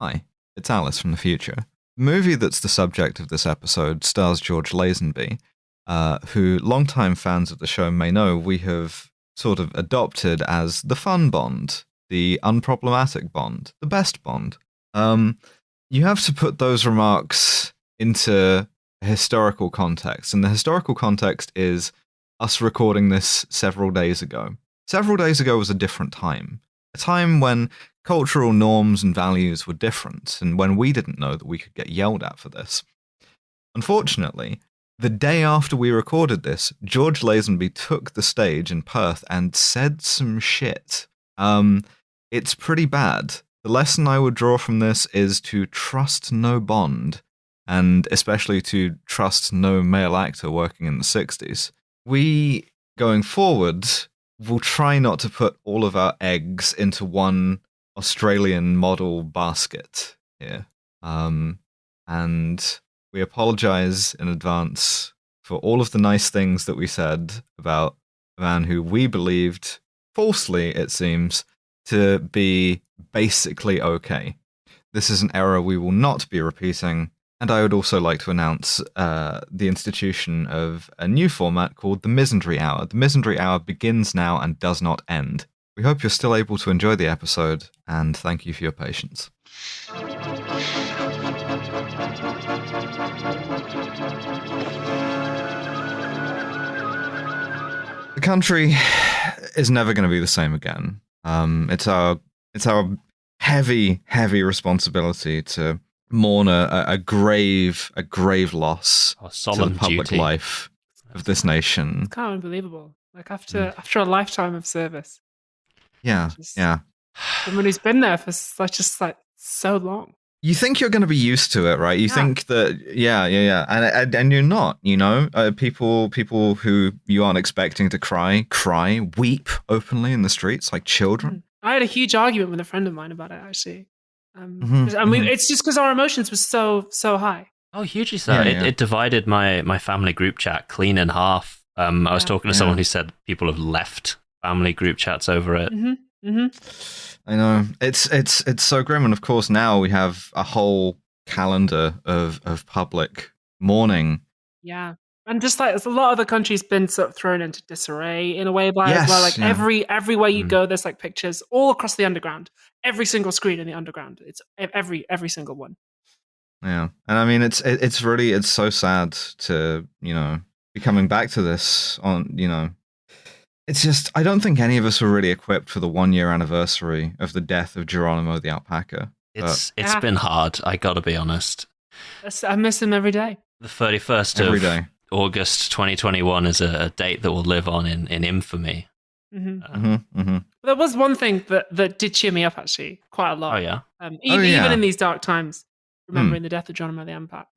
Hi, it's Alice from the future. The movie that's the subject of this episode stars George Lazenby, who longtime fans of the show may know we have sort of adopted as the fun Bond, the unproblematic Bond, the best Bond. You have to put those remarks into a historical context, and the historical context is us recording this several days ago. Several days ago was a different time. A time when cultural norms and values were different, and when we didn't know that we could get yelled at for this. Unfortunately, the day after we recorded this, George Lazenby took the stage in Perth and said some shit. It's pretty bad. The lesson I would draw from this is to trust no Bond, and especially to trust no male actor working in the 60s. We, going forward, will try not to put all of our eggs into one Australian model basket here. And we apologize in advance for all of the nice things that we said about a man who we believed, falsely it seems, to be basically okay. This is an error we will not be repeating, and I would also like to announce the institution of a new format called the Misandry Hour. The Misandry Hour begins now and does not end. We hope you're still able to enjoy the episode, and thank you for your patience. The country is never going to be the same again. It's our heavy responsibility to mourn a grave loss to the public life of this nation. It's kind of unbelievable. Like after a lifetime of service. Yeah. Someone who's been there for just so long. You think you're going to be used to it, right? You think that, and you're not. You know, people who you aren't expecting to cry, weep openly in the streets like children. I had a huge argument with a friend of mine about it, actually. It's just because our emotions were so high. Oh, hugely so. It divided my family group chat clean in half. I was talking to someone who said people have left family group chats over it. I know. It's so grim, and of course now we have a whole calendar of public mourning. Yeah. And just like a lot of the country's been sort of thrown into disarray in a way by as well. Like everywhere you go, there's like pictures all across the underground. Every single screen in the underground. It's every single one. Yeah. And I mean it's so sad to, be coming back to this on, it's just, I don't think any of us were really equipped for the 1-year anniversary of the death of Geronimo the alpaca. It's been hard, I gotta be honest. I miss him every day. The 31st of August 2021 is a date that will live on in infamy. There was one thing that did cheer me up, actually, quite a lot. Oh, yeah? Even in these dark times, remembering the death of Geronimo the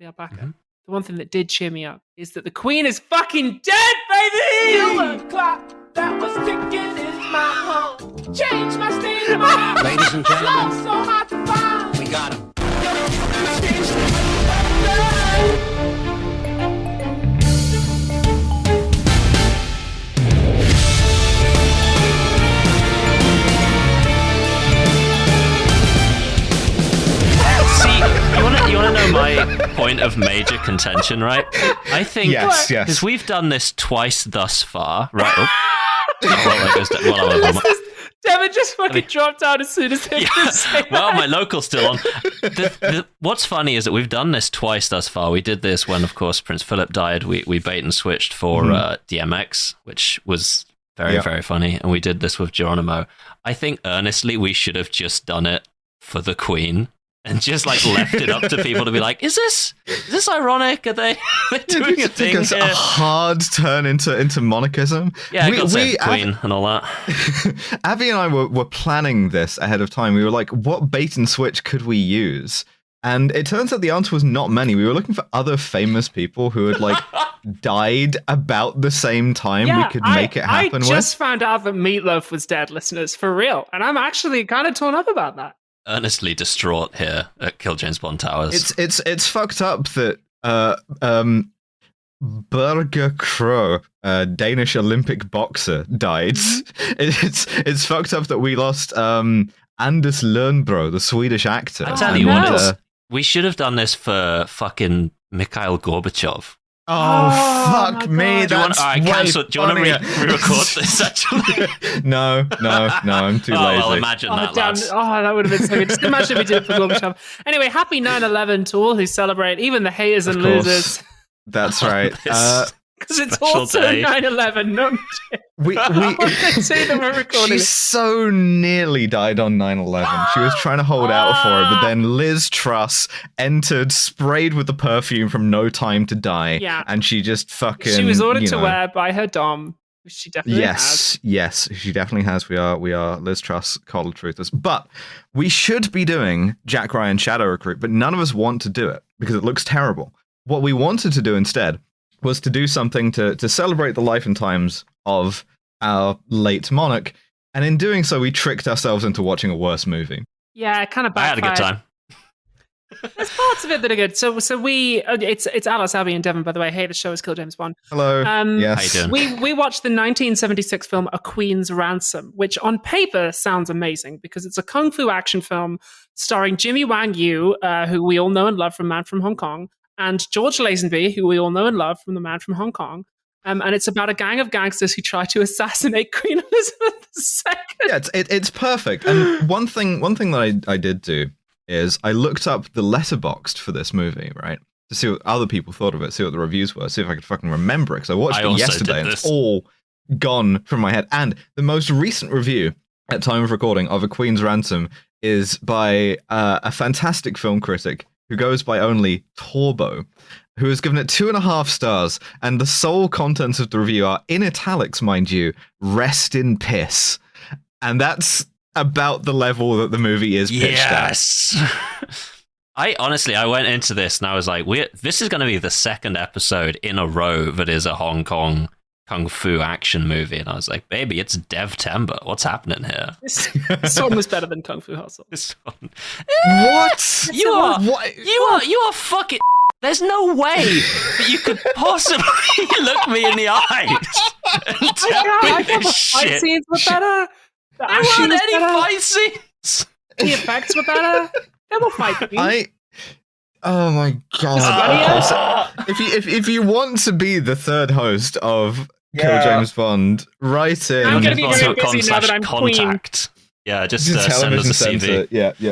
alpaca. The one thing that did cheer me up is that the Queen is fucking dead, baby! Feel the clock that was ticking in my home. Change my state of mind. Ladies and gentlemen, So hard to find. we got him. You want to know my point of major contention, right? I think because we've done this twice thus far, right? Devin just fucking dropped out as soon as they say well, my local's still on. What's funny is that we've done this twice thus far. We did this when, of course, Prince Philip died. We bait and switched for DMX, which was very, very funny. And we did this with Geronimo. I think, earnestly, we should have just done it for the Queen. And just left it up to people to be like, is this ironic? Are they doing a thing here? A hard turn into monarchism. Yeah, God save the Queen and all that. Abby and I were planning this ahead of time. We were like, what bait and switch could we use? And it turns out the answer was not many. We were looking for other famous people who had died about the same time we could make it happen. I just found out that Meatloaf was dead, listeners, for real. And I'm actually kind of torn up about that. Earnestly distraught here at Kill James Bond Towers. It's fucked up that Birger Kroh, a Danish Olympic boxer, died. It's fucked up that we lost Anders Lernbro, the Swedish actor. I tell you what, we should have done this for fucking Mikhail Gorbachev. Oh, fuck me! That's cancel. Do you want to re-record this? Actually, no, I'm too lazy. Well, imagine that. That would have been so good. Just imagine if we did it for Gorbachev. Anyway, happy 9/11 to all who celebrate, even the haters and losers. That's right. Because it's also 9/11, not we say that we're recording. She so nearly died on 9/11. She was trying to hold out for it, but then Liz Truss entered, sprayed with the perfume from No Time to Die, and she just fucking. She was ordered to wear by her dom. She definitely has. Yes, she definitely has. We are Liz Truss cold truthers, but we should be doing Jack Ryan Shadow Recruit, but none of us want to do it because it looks terrible. What we wanted to do instead was to do something to celebrate the life and times of our late monarch, and in doing so, we tricked ourselves into watching a worse movie. Yeah, it kind of backfired. I had a good time. There's parts of it that are good. So we, it's Alice, Abby, and Devon, by the way. Hey, the show is Kill James Bond. Hello. How Yes. you doing? We watched the 1976 film A Queen's Ransom, which on paper sounds amazing because it's a kung fu action film starring Jimmy Wang Yu, who we all know and love from Man from Hong Kong, and George Lazenby, who we all know and love from The Man from Hong Kong. And it's about a gang of gangsters who try to assassinate Queen Elizabeth II. Yeah, it's perfect. And one thing that I did do is I looked up the Letterboxd for this movie, right? To see what other people thought of it, see what the reviews were, see if I could fucking remember it. Because I watched it yesterday and it's all gone from my head. And the most recent review at time of recording of A Queen's Ransom is by a fantastic film critic who goes by only Torbo, who has given it 2.5 stars, and the sole contents of the review are, in italics, mind you, rest in piss. And that's about the level that the movie is pitched at. I went into this and I was like, this is going to be the second episode in a row that is a Hong Kong kung fu action movie, and I was like, baby, it's Devtember. What's happening here? This one was better than Kung Fu Hustle. This one. What? You are fucking. There's no way that you could possibly look me in the eyes and tell me this shit. Fight scenes were better. There weren't any fight scenes. The effects were better. They will fight me. Oh my god! Okay, so if you want to be the third host of Kill James Bond, write in. I'm going to be very busy now that I'm contact. Queen. Yeah, just send us a CV.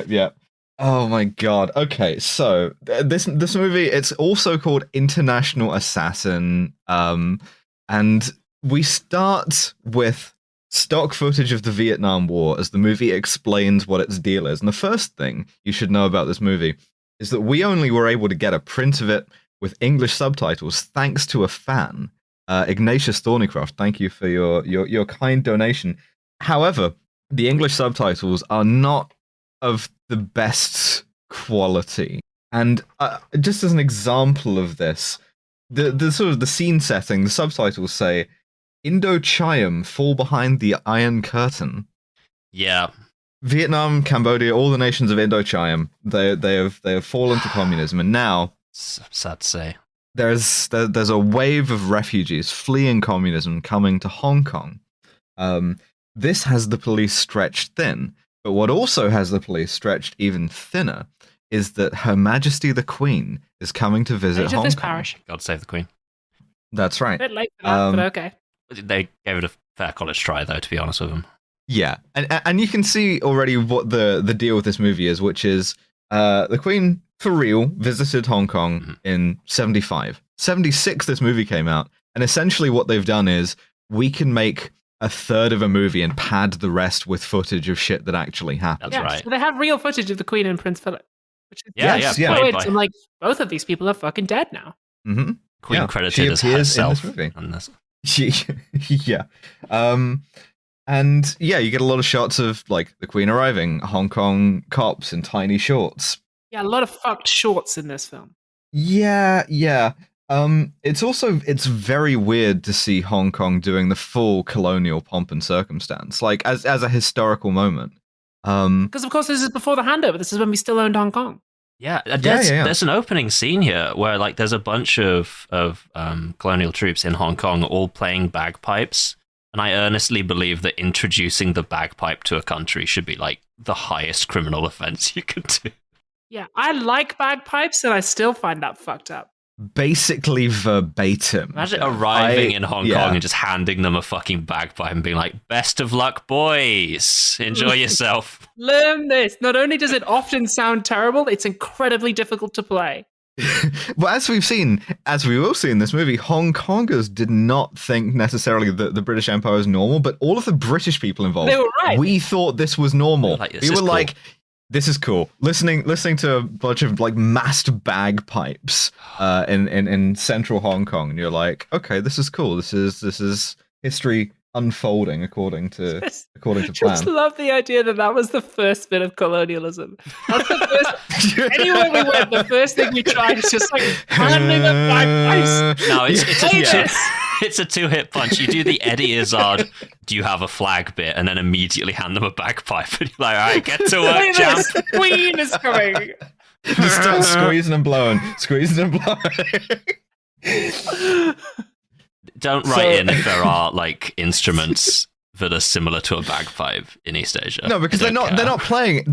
Yeah. Oh my god. Okay, so this movie, it's also called International Assassin, and we start with stock footage of the Vietnam War as the movie explains what its deal is. And the first thing you should know about this movie is that we only were able to get a print of it with English subtitles thanks to a fan, Ignatius Thornycroft. Thank you for your kind donation. However, the English subtitles are not of the best quality. And just as an example of this, the sort of the scene setting, the subtitles say, Indochina fall behind the Iron Curtain. Yeah. Vietnam, Cambodia, all the nations of Indochina, they have fallen to communism, and now, sad to say, there's a wave of refugees fleeing communism coming to Hong Kong. This has the police stretched thin, but what also has the police stretched even thinner is that Her Majesty the Queen is coming to visit Hong Kong. Parish. God save the Queen. That's right. A bit late for that, but okay. They gave it a fair college try, though, to be honest with them. Yeah, and you can see already what the deal with this movie is, which is the Queen, for real, visited Hong Kong in 75. 76, this movie came out, and essentially what they've done is we can make a third of a movie and pad the rest with footage of shit that actually happened. That's right. So they have real footage of the Queen and Prince Philip. Which is And like, both of these people are fucking dead now. Mm-hmm. Queen credited as herself in this movie. on this. Yeah. And yeah, you get a lot of shots of like the Queen arriving, Hong Kong cops in tiny shorts. Yeah, a lot of fucked shorts in this film. Yeah. It's very weird to see Hong Kong doing the full colonial pomp and circumstance, like as a historical moment. Because of course this is before the handover. This is when we still owned Hong Kong. Yeah, there's an opening scene here where like there's a bunch of colonial troops in Hong Kong all playing bagpipes And I earnestly believe that introducing the bagpipe to a country should be like the highest criminal offense you could do. Yeah, I like bagpipes, and I still find that fucked up. Basically verbatim. Imagine arriving in Hong Kong and just handing them a fucking bagpipe and being like, best of luck, boys. Enjoy yourself. Learn this. Not only does it often sound terrible, it's incredibly difficult to play. Well, as we will see in this movie, Hong Kongers did not think necessarily that the British Empire was normal, but all of the British people involved, they were right. We thought this was normal. We were like, this is cool. Listening to a bunch of like massed bagpipes in central Hong Kong, and you're like, okay, this is cool. This is history unfolding according to plan. Just love the idea that was the first bit of colonialism. That's the first. Anywhere we went, the first thing we tried is just like handing a bagpipes. No, it's a two-hit punch. You do the Eddie Izzard, do you have a flag bit, and then immediately hand them a bagpipe, and you're like, all right, get to work, champ. Queen is coming. Just start squeezing and blowing. Don't write in if there are like instruments that are similar to a bagpipe in East Asia. No, because they're not playing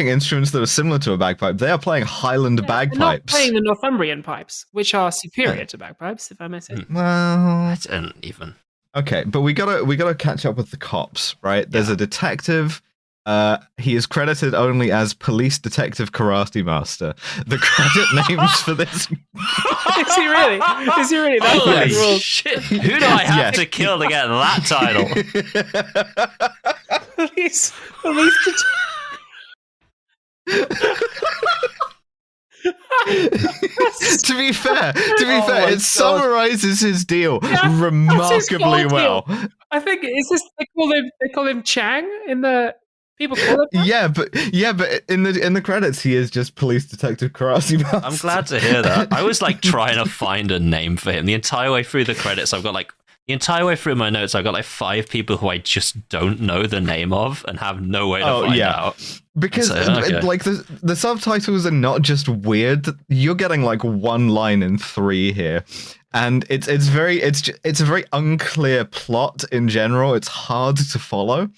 instruments that are similar to a bagpipe. They are playing Highland bagpipes. They're not playing the Northumbrian pipes, which are superior to bagpipes, if I may say. Well, I don't even. Okay, but we gotta catch up with the cops, right? There's a detective. He is credited only as Police Detective Karate Master. The credit names for this. Is he really? That's Holy shit! Who do I have to kill to get that title? Police To be fair, it summarizes his deal remarkably well. I think they call him Chang in the. People call it that? Yeah, but in the credits, he is just Police Detective Karate Master. I'm glad to hear that. I was like trying to find a name for him the entire way through the credits. I've got like the entire way through my notes. I've got like 5 people who I just don't know the name of and have no way to find out. Because like the subtitles are not just weird. You're getting like one line in 3 here. And it's a very unclear plot in general. It's hard to follow.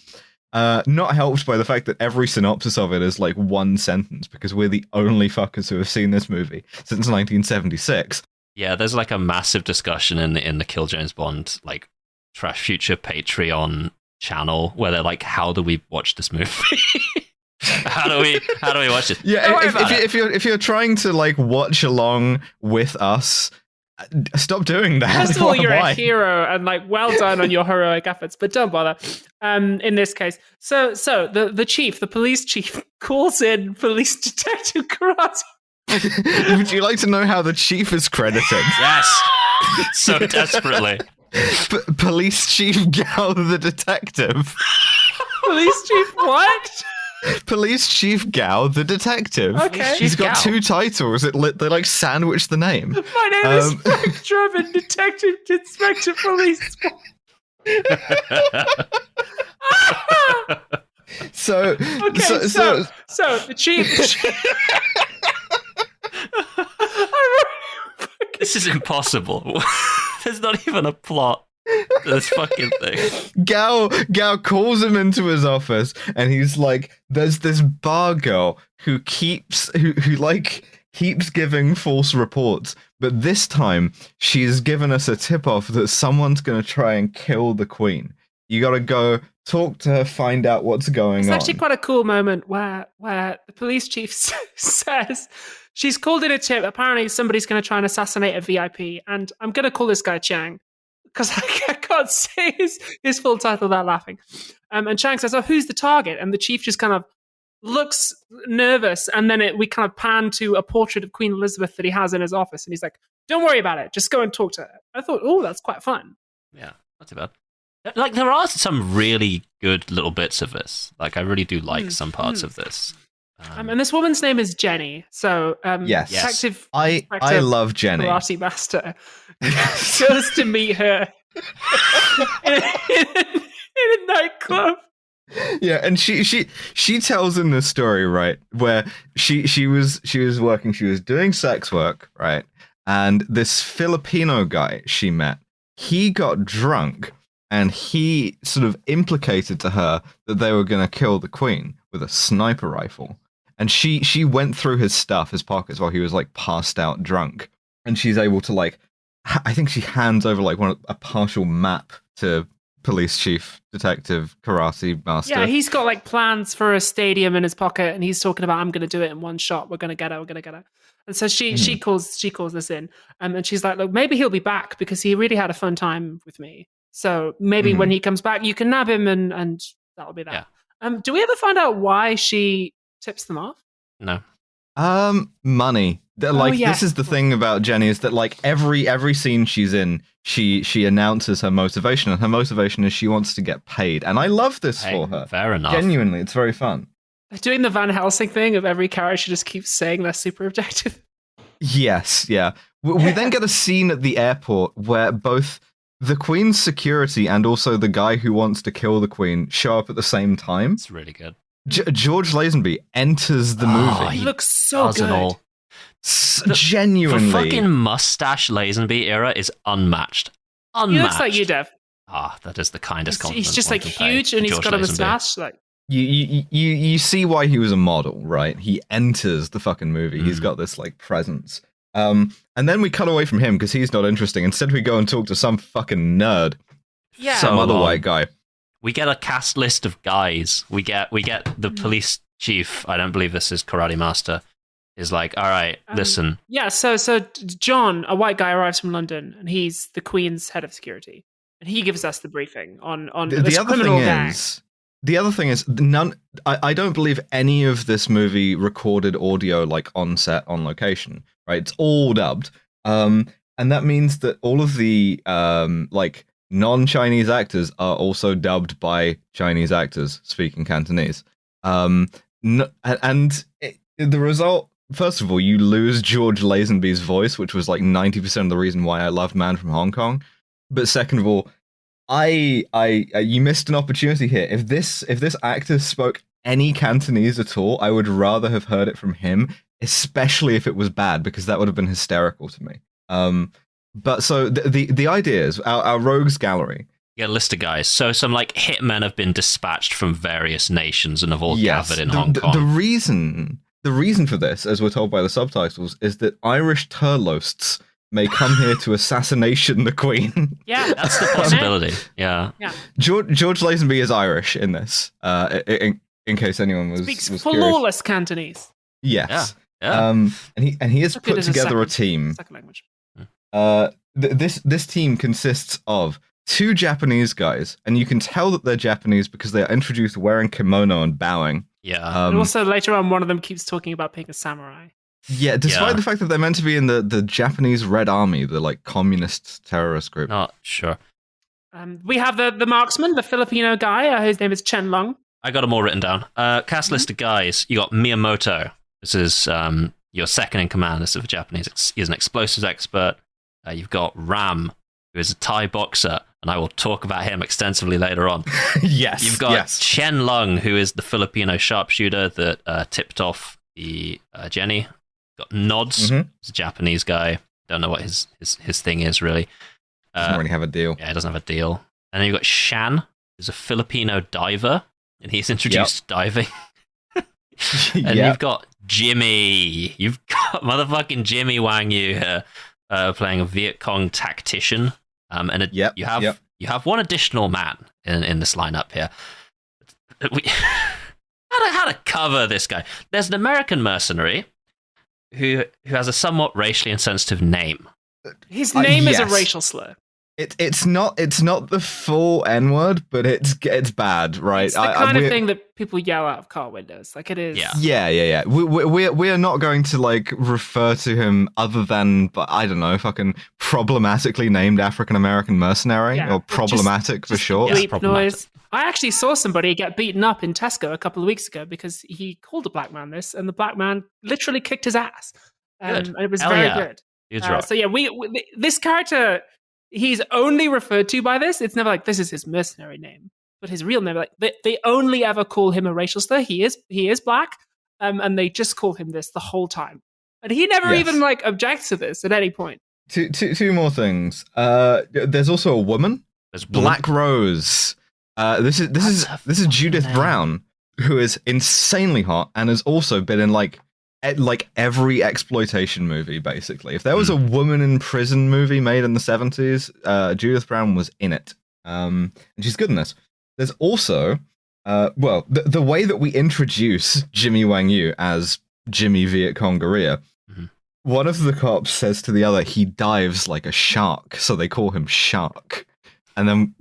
Not helped by the fact that every synopsis of it is like one sentence, because we're the only fuckers who have seen this movie since 1976. Yeah, there's like a massive discussion in the Kill James Bond like Trash Future Patreon channel where they're like, how do we watch this movie? how do we watch this? Yeah, if you're trying to like watch along with us, stop doing that. First of all, you're a hero, and like, well done on your heroic efforts, but don't bother. In this case, so the police chief, calls in Police Detective Karate. Would you like to know how the chief is credited? Yes, so desperately. Police Chief Gao the detective. Police Chief what? Police Chief Gao the detective. Okay. He's got 2 titles. They like sandwich the name. My name is Frank Drummond, Detective Inspector Police. So the chief. This is impossible. There's not even a plot to this fucking thing. Gao calls him into his office, and he's like, "There's this bar girl who keeps giving false reports, but this time she's given us a tip-off that someone's going to try and kill the Queen. You got to go talk to her, find out what's going on." It's actually quite a cool moment where the police chief says she's called in a tip. Apparently somebody's going to try and assassinate a VIP, and I'm going to call this guy Chang because I can't say his full title without laughing. And Chang says, "Oh, who's the target?" And the chief just kind of looks nervous, and then we kind of pan to a portrait of Queen Elizabeth that he has in his office, and he's like, "Don't worry about it. Just go and talk to her." I thought, oh, that's quite fun. Yeah, not too bad. Like, there are some really good little bits of this. Like, I really do like some parts of this. And this woman's name is Jenny. So, yes. Detective I love Jenny. Karate Master goes to meet her in a nightclub. Yeah, and she tells him this story, right, where she was working, she was doing sex work, right, and this Filipino guy she met, he got drunk and he sort of implicated to her that they were going to kill the queen with a sniper rifle. And she went through his stuff, his pockets, while he was like passed out drunk. And she's able to like, I think she hands over like a partial map to police chief, detective, karate master. Yeah, he's got like plans for a stadium in his pocket, and he's talking about, I'm going to do it in one shot. We're going to get her. We're going to get her. And so she calls this in, and she's like, look, maybe he'll be back because he really had a fun time with me. So maybe when he comes back, you can nab him, and that'll be that. Yeah. Do we ever find out why she tips them off? No. Money. This is the thing about Jenny, is that like every scene she's in, she announces her motivation, and her motivation is she wants to get paid. And I love this for her. Fair enough. Genuinely, it's very fun. They're doing the Van Helsing thing of every character just keeps saying they're super objective. Yes, yeah. We then get a scene at the airport where both the Queen's security and also the guy who wants to kill the Queen show up at the same time. It's really good. George Lazenby enters the movie. He looks so good. Genuinely. The fucking mustache Lazenby era is unmatched. He looks like you, Dev. That is the kindest compliment. He's just like huge, and he's got a mustache. Like you see why he was a model, right? He enters the fucking movie. He's got this like presence. And then we cut away from him because he's not interesting. Instead, we go and talk to some fucking nerd. Yeah. Some other white guy. We get a cast list of guys. We get the police chief. I don't believe this is Karate Master. Is like, all right, listen. Yeah. So John, a white guy, arrives from London, and he's the Queen's head of security, and he gives us the briefing on this criminal gang. The other thing is, I don't believe any of this movie recorded audio like on set, on location, right? It's all dubbed. And that means that all of the like non-Chinese actors are also dubbed by Chinese actors speaking Cantonese. The result, first of all, you lose George Lazenby's voice, which was like 90% of the reason why I loved Man from Hong Kong. But second of all, you missed an opportunity here. If this actor spoke any Cantonese at all, I would rather have heard it from him, especially if it was bad, because that would have been hysterical to me. But so the idea is our rogues gallery. You get a list of guys. So some like hitmen have been dispatched from various nations and have all gathered in Hong Kong. The reason for this, as we're told by the subtitles, is that Irish turlosts may come here to assassination the Queen. Yeah, that's the possibility. Yeah. George Lazenby is Irish in this. In case anyone was speaks was flawless Cantonese. Yes. Yeah. And he has put together a team. Second language. This team consists of 2 Japanese guys, and you can tell that they're Japanese because they are introduced wearing kimono and bowing. Yeah. And also later on, one of them keeps talking about being a samurai. Yeah, despite the fact that they're meant to be in the Japanese Red Army, the like communist terrorist group. Not sure. We have the marksman, the Filipino guy, whose name is Chen Long. I got them all written down. Cast list of guys. You got Miyamoto. This is your second in command. This is Japanese. He's an explosives expert. You've got Ram, who is a Thai boxer, and I will talk about him extensively later on. Yes. You've got Chen Lung, who is the Filipino sharpshooter that tipped off the Jenny. Got Nods, who's a Japanese guy. Don't know what his thing is, really. Doesn't really have a deal. Yeah, he doesn't have a deal. And then you've got Shan, who's a Filipino diver, and he's introduced diving. And you've got Jimmy. You've got motherfucking Jimmy Wang Yu here, playing a Viet Cong tactician. You have one additional man in this lineup here. How to cover this guy? There's an American mercenary who has a somewhat racially insensitive name. His name is a racial slur. It's not the full N-word, but it's bad, right? It's the kind of thing that people yell out of car windows. Like it is. Yeah. We are not going to like refer to him other than, I don't know, fucking problematically named African American mercenary or problematic for short. Bleep noise. I actually saw somebody get beaten up in Tesco a couple of weeks ago because he called a black man this, and the black man literally kicked his ass. And it was very good. So yeah, this character, he's only referred to by this. It's never like this is his mercenary name, but his real name. Like they only ever call him a racial slur. He is black, and they just call him this the whole time. And he never even like objects to this at any point. Two more things. There's also a woman There's Black Rose. This is Judith name. Brown, who is insanely hot and has also been in like every exploitation movie, basically. If there was a woman in prison movie made in the 70s, Judith Brown was in it. And she's good in this. There's also, the way that we introduce Jimmy Wang Yu as Jimmy Viet Cong Guerrilla, one of the cops says to the other, he dives like a shark, so they call him Shark. And then...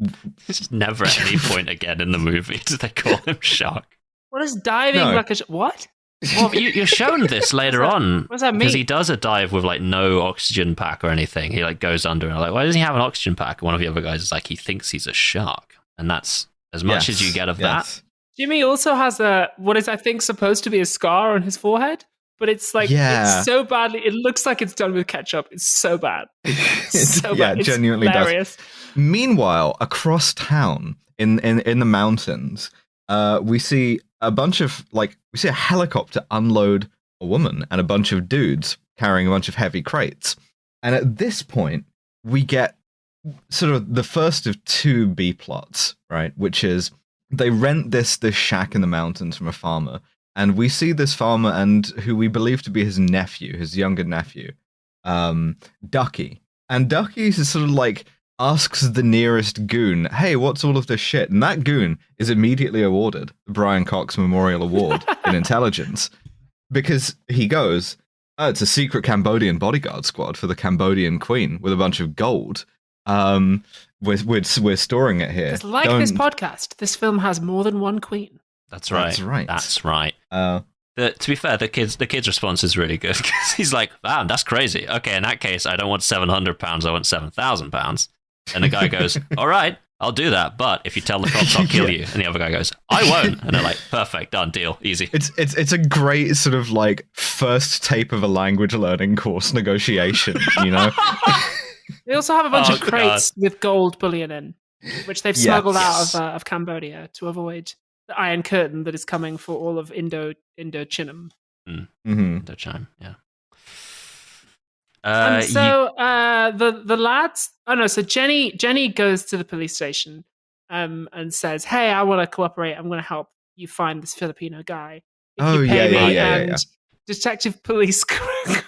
Never at any point again in the movie do they call him Shark. What is diving like a... What? Well, you're shown this later on. What does that mean? Because he does a dive with like no oxygen pack or anything. He like goes under and I'm like, why doesn't he have an oxygen pack? And one of the other guys is like, he thinks he's a shark. And that's as much as you get of that. Jimmy also has what is I think supposed to be a scar on his forehead, but it's like it's so badly. It looks like it's done with ketchup. It's so bad. It's so bad. It's genuinely hilarious. does. Meanwhile, across town in the mountains, we see a helicopter unload a woman and a bunch of dudes carrying a bunch of heavy crates. And at this point, we get sort of the first of two B plots, right? Which is they rent this shack in the mountains from a farmer. And we see this farmer and who we believe to be his nephew, his younger nephew, Ducky. And Ducky is sort of like asks the nearest goon, hey, what's all of this shit? And that goon is immediately awarded the Brian Cox Memorial Award in intelligence because he goes, oh, it's a secret Cambodian bodyguard squad for the Cambodian queen with a bunch of gold. We're storing it here. It's like this podcast. This film has more than one queen. That's right. To be fair, the kid's response is really good because he's like, "Wow, that's crazy. Okay, in that case, I don't want £700. I want £7,000." And the guy goes, "All right, I'll do that. But if you tell the cops, I'll kill you." And the other guy goes, "I won't." And they're like, "Perfect, done, deal, easy." It's a great sort of like first tape of a language learning course negotiation, you know. They also have a bunch of crates with gold bullion in, which they've smuggled out of Cambodia to avoid the Iron Curtain that is coming for all of Indochinam. Indochine, yeah. And so the lads... Oh no, so Jenny goes to the police station and says, hey, I want to cooperate. I'm going to help you find this Filipino guy. If you pay me. And Detective Police Karate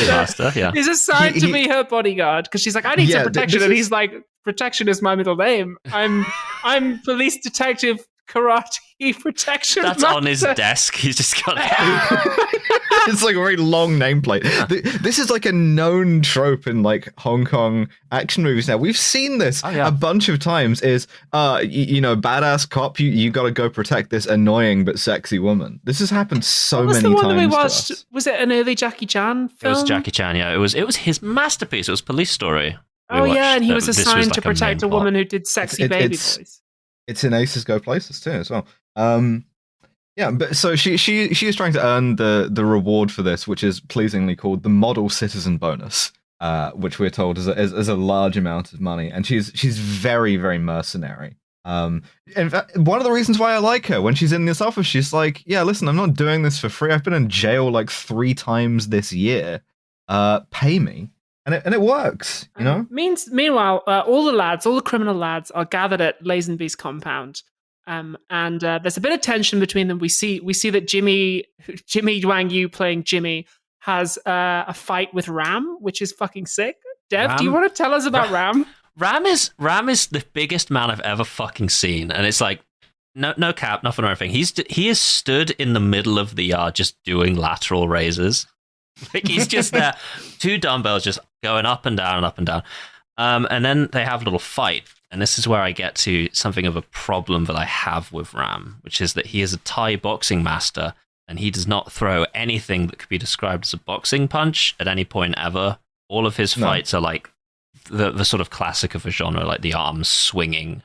Master is assigned to be her bodyguard because she's like, I need some protection. And he's like, protection is my middle name. I'm Police Detective Karate Protection That's Master. on his desk. He's just got it's like a very long nameplate. This is like a known trope in like Hong Kong action movies now. We've seen this a bunch of times is badass cop, you gotta go protect this annoying but sexy woman. This has happened so many times. What was the one that we watched? Was it an early Jackie Chan film? It was Jackie Chan, yeah. It was his masterpiece. It was Police Story. And he was assigned to protect a woman who did sexy baby voice. It's in Aces Go Places too as well. But so she is trying to earn the reward for this, which is pleasingly called the Model Citizen Bonus, which we're told is a large amount of money, and she's very, very mercenary. In fact, one of the reasons why I like her when she's in this office, she's like, yeah, listen, I'm not doing this for free. I've been in jail like 3 times this year. Pay me. And it works, you know? Meanwhile, all the criminal lads are gathered at Lazenby's compound. And there's a bit of tension between them. We see that Jimmy Wang Yu playing Jimmy has a fight with Ram, which is fucking sick. Dev, do you want to tell us about Ram? Ram is the biggest man I've ever fucking seen. And it's like, no cap, nothing or anything. He is stood in the middle of the yard just doing lateral raises. Like he's just there, 2 dumbbells just going up and down and up and down. And then they have a little fight. And this is where I get to something of a problem that I have with Ram, which is that he is a Thai boxing master and he does not throw anything that could be described as a boxing punch at any point ever. All of his fights are like the sort of classic of a genre, like the arms swinging,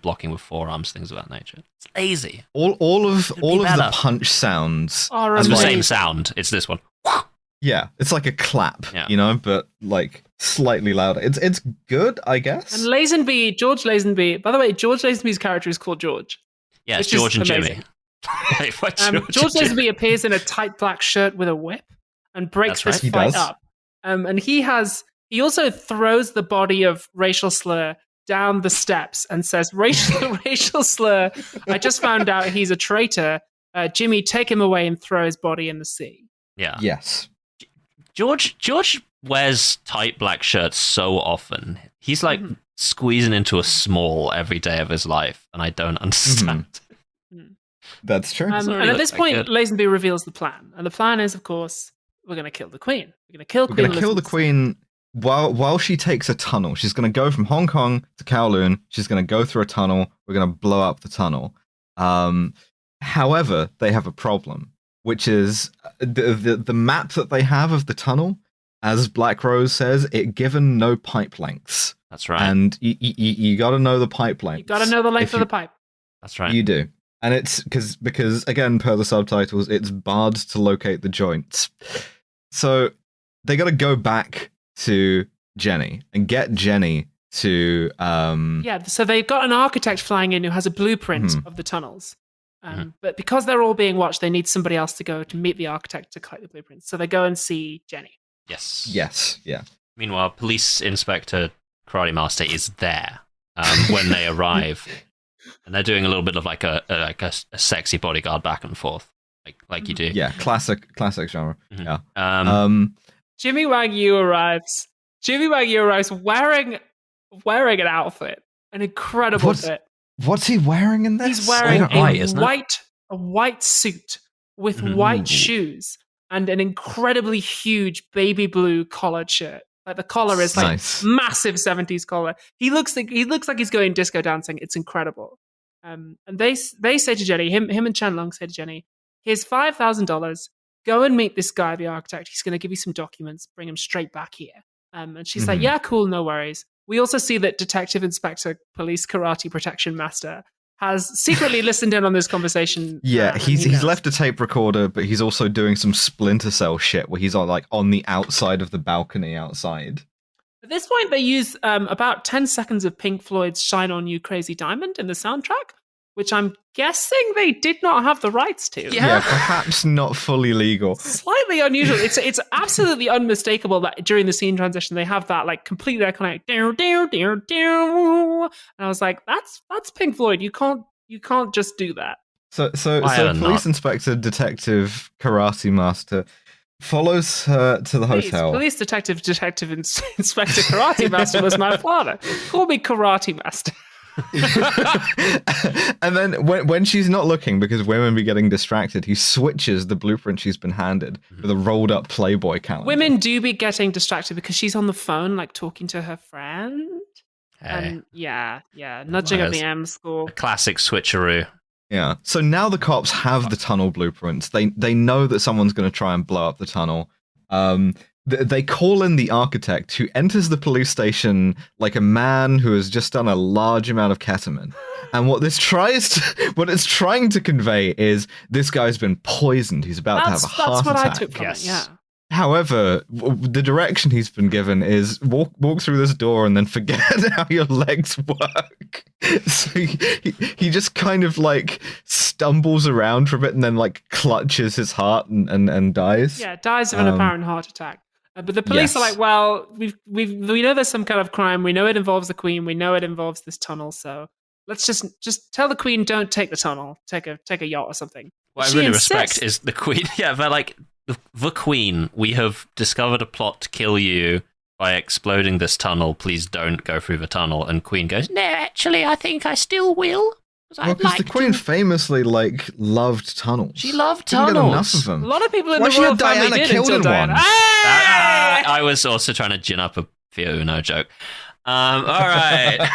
blocking with forearms, things of that nature. It's lazy. All of the punch sounds are the same sound. It's this one. Yeah, it's like a clap, but like slightly louder. It's good, I guess. And George Lazenby. By the way, George Lazenby's character is called George. Yeah, it's George and Jimmy. George Lazenby appears in a tight black shirt with a whip and breaks this fight up. And he has He also throws the body of Racial Slur down the steps and says, Racial Slur, I just found out he's a traitor. Jimmy, take him away and throw his body in the sea. Yeah. Yes. George wears tight black shirts so often. He's like squeezing into a small every day of his life, and I don't understand. That's true. And at this point, Lazenby reveals the plan. And the plan is, of course, we're going to kill the Queen. We're going to kill the Queen while she takes a tunnel. She's going to go from Hong Kong to Kowloon. She's going to go through a tunnel. We're going to blow up the tunnel. However, they have a problem, which is the map that they have of the tunnel, as Black Rose says, it given no pipe lengths. That's right. And you got to know the pipe lengths. You got to know the length of the pipe. That's right. You do. And it's because, again, per the subtitles, it's barred to locate the joints. So they got to go back to Jenny and get Jenny to... so they've got an architect flying in who has a blueprint of the tunnels. But because they're all being watched, they need somebody else to go to meet the architect to collect the blueprints. So they go and see Jenny. Yes. Yeah. Meanwhile, Police Inspector Karate Master is there when they arrive. And they're doing a little bit of like a sexy bodyguard back and forth, like you do. Yeah, classic genre. Yeah. Jimmy Wang Yu arrives. wearing an outfit, an incredible fit. What's he wearing in this? He's wearing a white suit with white shoes and an incredibly huge baby blue collared shirt. Like the collar is like massive 70s collar. He looks like he's going disco dancing. It's incredible. And they say to Jenny, him and Chen Long say to Jenny, here's $5,000. Go and meet this guy, the architect. He's going to give you some documents. Bring him straight back here. And she's like, yeah, cool, no worries. We also see that Detective Inspector Police Karate Protection Master has secretly listened in on this conversation. Yeah, he's left a tape recorder, but he's also doing some Splinter Cell shit where he's on the outside of the balcony outside. At this point, they use about 10 seconds of Pink Floyd's Shine On You Crazy Diamond in the soundtrack, which I'm guessing they did not have the rights to. Yeah, perhaps not fully legal. Slightly unusual. It's absolutely unmistakable that during the scene transition they have that like completely iconic down. And I was like, that's Pink Floyd. You can't just do that. So Police Inspector Detective Karate Master follows her to the hotel. Police Detective Inspector Karate Master was my father. Call me Karate Master. And then when she's not looking, because women be getting distracted, he switches the blueprint she's been handed with a rolled up Playboy calendar. Women do be getting distracted because she's on the phone, like talking to her friend. And nudging up the M score. A classic switcheroo. Yeah. So now the cops have the tunnel blueprints. They know that someone's going to try and blow up the tunnel. They call in the architect, who enters the police station like a man who has just done a large amount of ketamine. And what it's trying to convey is this guy's been poisoned. He's about to have a heart attack. That's what I took from it, yeah. However, the direction he's been given is walk through this door and then forget how your legs work. So he just kind of like stumbles around for a bit and then like clutches his heart and dies. Yeah, dies of an apparent heart attack. But the police are like, well, we know there's some kind of crime. We know it involves the Queen. We know it involves this tunnel. So let's just tell the Queen, don't take the tunnel. Take a yacht or something. What I really respect is the Queen. Yeah, but like the Queen, we have discovered a plot to kill you by exploding this tunnel. Please don't go through the tunnel. And Queen goes, no, actually, I think I still will. Because the Queen famously loved tunnels. She loved tunnels. Didn't get enough of them. A lot of people in the royal family did until Diana. I was also trying to gin up a Fiona joke. All right.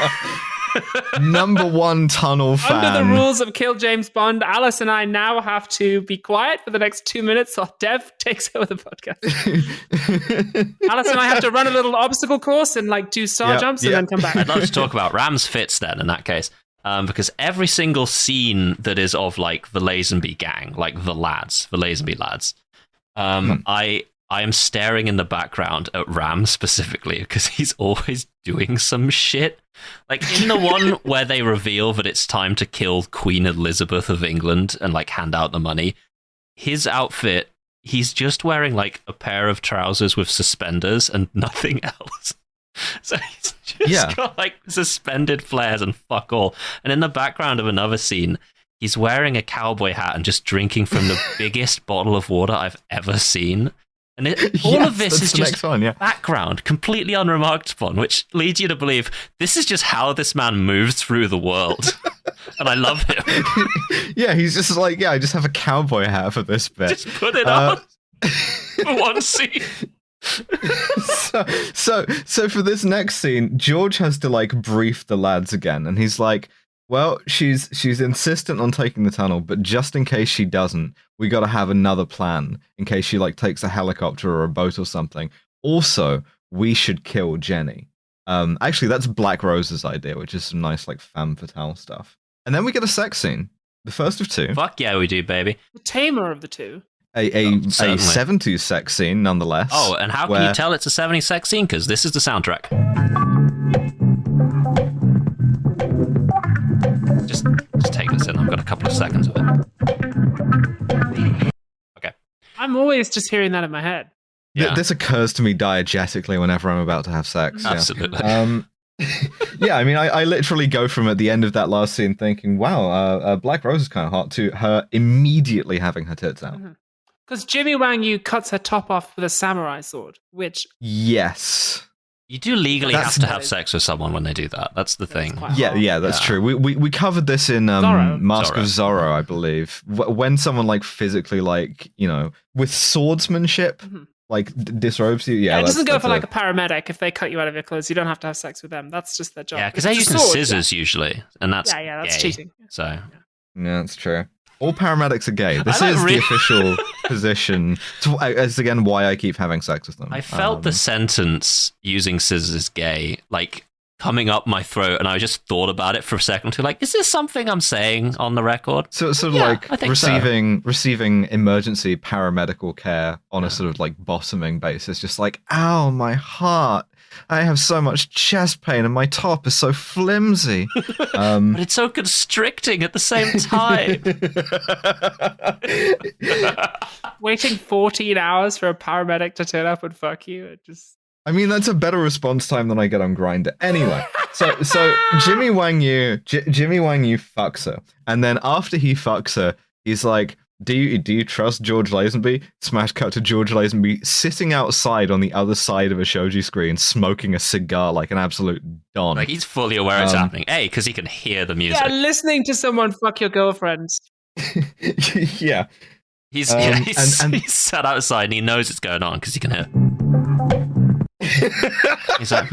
Number one tunnel fan. Under the rules of Kill James Bond, Alice and I now have to be quiet for the next 2 minutes while Dev takes over the podcast. Alice and I have to run a little obstacle course and like do star jumps and then come back. I'd love to talk about Ram's fits then in that case. Because every single scene that is of like the Lazenby gang, like the Lazenby lads, I am staring in the background at Ram specifically because he's always doing some shit. Like in the one where they reveal that it's time to kill Queen Elizabeth of England and like hand out the money, his outfit he's just wearing like a pair of trousers with suspenders and nothing else. So he's just got like suspended flares and fuck all. And in the background of another scene, he's wearing a cowboy hat and just drinking from the biggest bottle of water I've ever seen. And all of this is just background, completely unremarked upon, which leads you to believe this is just how this man moves through the world. And I love him. Yeah, he's just like, I just have a cowboy hat for this bit. Just put it on for one scene. So for this next scene, George has to like brief the lads again, and he's like, well, she's insistent on taking the tunnel, but just in case she doesn't, we got to have another plan in case she like takes a helicopter or a boat or something. Also, we should kill Jenny. Actually, that's Black Rose's idea, which is some nice like femme fatale stuff. And then we get a sex scene, the first of two. Fuck yeah, we do, baby. The tamer of the two. A 70s sex scene, nonetheless. Oh, and how can you tell it's a 70s sex scene? Because this is the soundtrack. Just take this in. I've got a couple of seconds of it. Okay. I'm always just hearing that in my head. Yeah. This occurs to me diegetically whenever I'm about to have sex. Absolutely. Yeah, I mean, I literally go from at the end of that last scene thinking, wow, Black Rose is kind of hot, to her immediately having her tits out. Because Jimmy Wang Yu cuts her top off with a samurai sword, which... Yes. You do legally have to have sex with someone when they do that. That's the thing. Yeah, that's true. We covered this in Mask of Zorro, I believe. When someone like physically like, you know, with swordsmanship, like disrobes you. Yeah, it doesn't go for like a paramedic. If they cut you out of your clothes, you don't have to have sex with them. That's just their job. Yeah, because they're using scissors usually, and that's that's gay. cheating. So yeah, that's true. All paramedics are gay. This is the official position. It's again why I keep having sex with them. I felt the sentence using scissors is gay, like coming up my throat, and I just thought about it for a second or two. Like, is this something I'm saying on the record? So it's sort of like receiving emergency paramedical care on a sort of like bottoming basis, just like, ow, my heart. I have so much chest pain and my top is so flimsy. But it's so constricting at the same time. Waiting 14 hours for a paramedic to turn up and fuck you. I mean, that's a better response time than I get on Grindr. Anyway, so Jimmy Wang Yu fucks her. And then after he fucks her, he's like, Do you trust George Lazenby? Smash cut to George Lazenby sitting outside on the other side of a shoji screen, smoking a cigar like an absolute don. Like he's fully aware it's happening. Because he can hear the music. Yeah, listening to someone fuck your girlfriend. Yeah. He's sat outside and he knows it's going on because he can hear. He's like,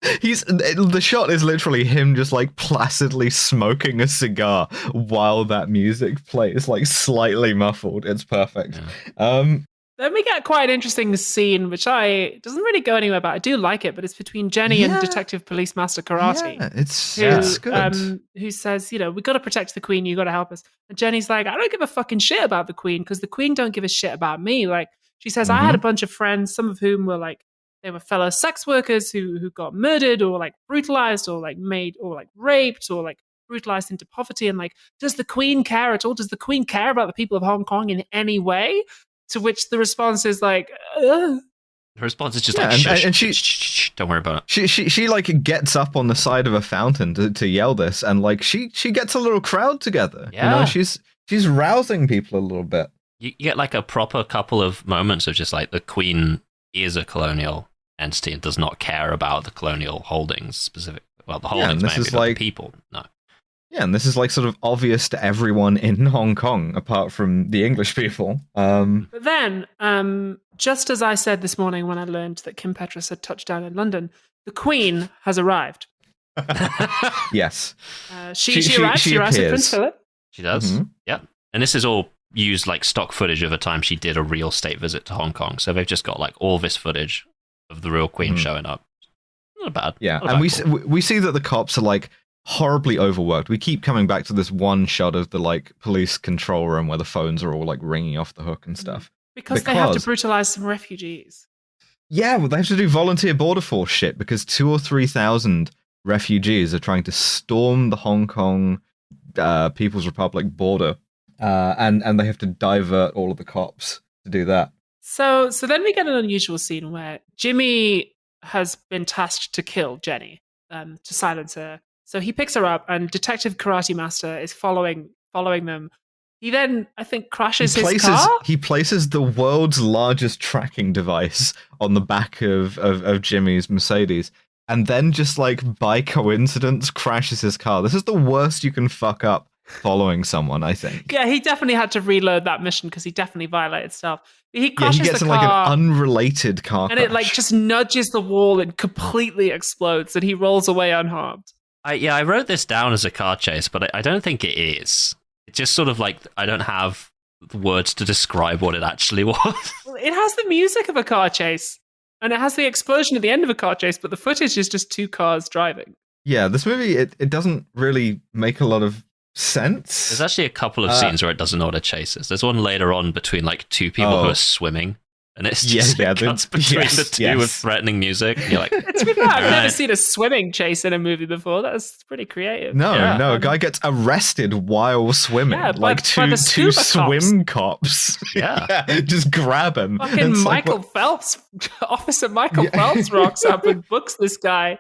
the shot is literally him just like placidly smoking a cigar while that music plays, like slightly muffled. It's perfect. Yeah. Then we get quite an interesting scene, which doesn't really go anywhere, but I do like it. But it's between Jenny and Detective Police Master Karate. Yeah, it's good. Who says, we got to protect the Queen. You got to help us. And Jenny's like, I don't give a fucking shit about the Queen because the Queen don't give a shit about me. Like she says, I had a bunch of friends, some of whom were like, they were fellow sex workers who got murdered or like brutalized or like made or like raped or like brutalized into poverty. And like, does the Queen care at all? Does the Queen care about the people of Hong Kong in any way? To which the response is like, ugh. Her response is just like, shh, and she, shh, don't worry about it. She like gets up on the side of a fountain to yell this, and like she gets a little crowd together. Yeah. You know, she's rousing people a little bit. You get like a proper couple of moments of just like the Queen is a colonial entity and does not care about the colonial holdings specific. Well, the holdings maybe, but the people, no. Yeah, and this is like sort of obvious to everyone in Hong Kong, apart from the English people. But then, just as I said this morning when I learned that Kim Petras had touched down in London, the Queen has arrived. Yes. She arrives with Prince Philip. She does, yeah. And this is all used like stock footage of a time she did a real state visit to Hong Kong. So they've just got like all this footage of the real Queen showing up. Not bad. Yeah, and we see that the cops are like horribly overworked. We keep coming back to this one shot of the like police control room where the phones are all like ringing off the hook and stuff. Because they have to brutalize some refugees. Yeah, well, they have to do volunteer border force shit because 2,000 or 3,000 refugees are trying to storm the Hong Kong People's Republic border and they have to divert all of the cops to do that. So then we get an unusual scene where Jimmy has been tasked to kill Jenny, to silence her. So he picks her up, and Detective Karate Master is following them. He then, I think, crashes his car. He places the world's largest tracking device on the back of Jimmy's Mercedes, and then just like by coincidence crashes his car. This is the worst you can fuck up following someone, I think. Yeah, he definitely had to reload that mission because he definitely violated stuff. He crashes he gets the in car, like an unrelated car and crash. it like just nudges the wall and completely explodes, and he rolls away unharmed. I wrote this down as a car chase, but I don't think it is. It's just sort of like I don't have words to describe what it actually was. Well, it has the music of a car chase, and it has the explosion at the end of a car chase, but the footage is just two cars driving. Yeah, this movie, it doesn't really make a lot of sense. There's actually a couple of scenes where it doesn't know what it chases. There's one later on between like two people who are swimming, and it's just cuts between the two with threatening music. And you're like, to be fair, I've never seen a swimming chase in a movie before. That's pretty creative. No, a guy gets arrested while swimming. Like two swim cops. Yeah. Just grab him. Fucking Michael Phelps, Officer Michael Phelps rocks up and books this guy.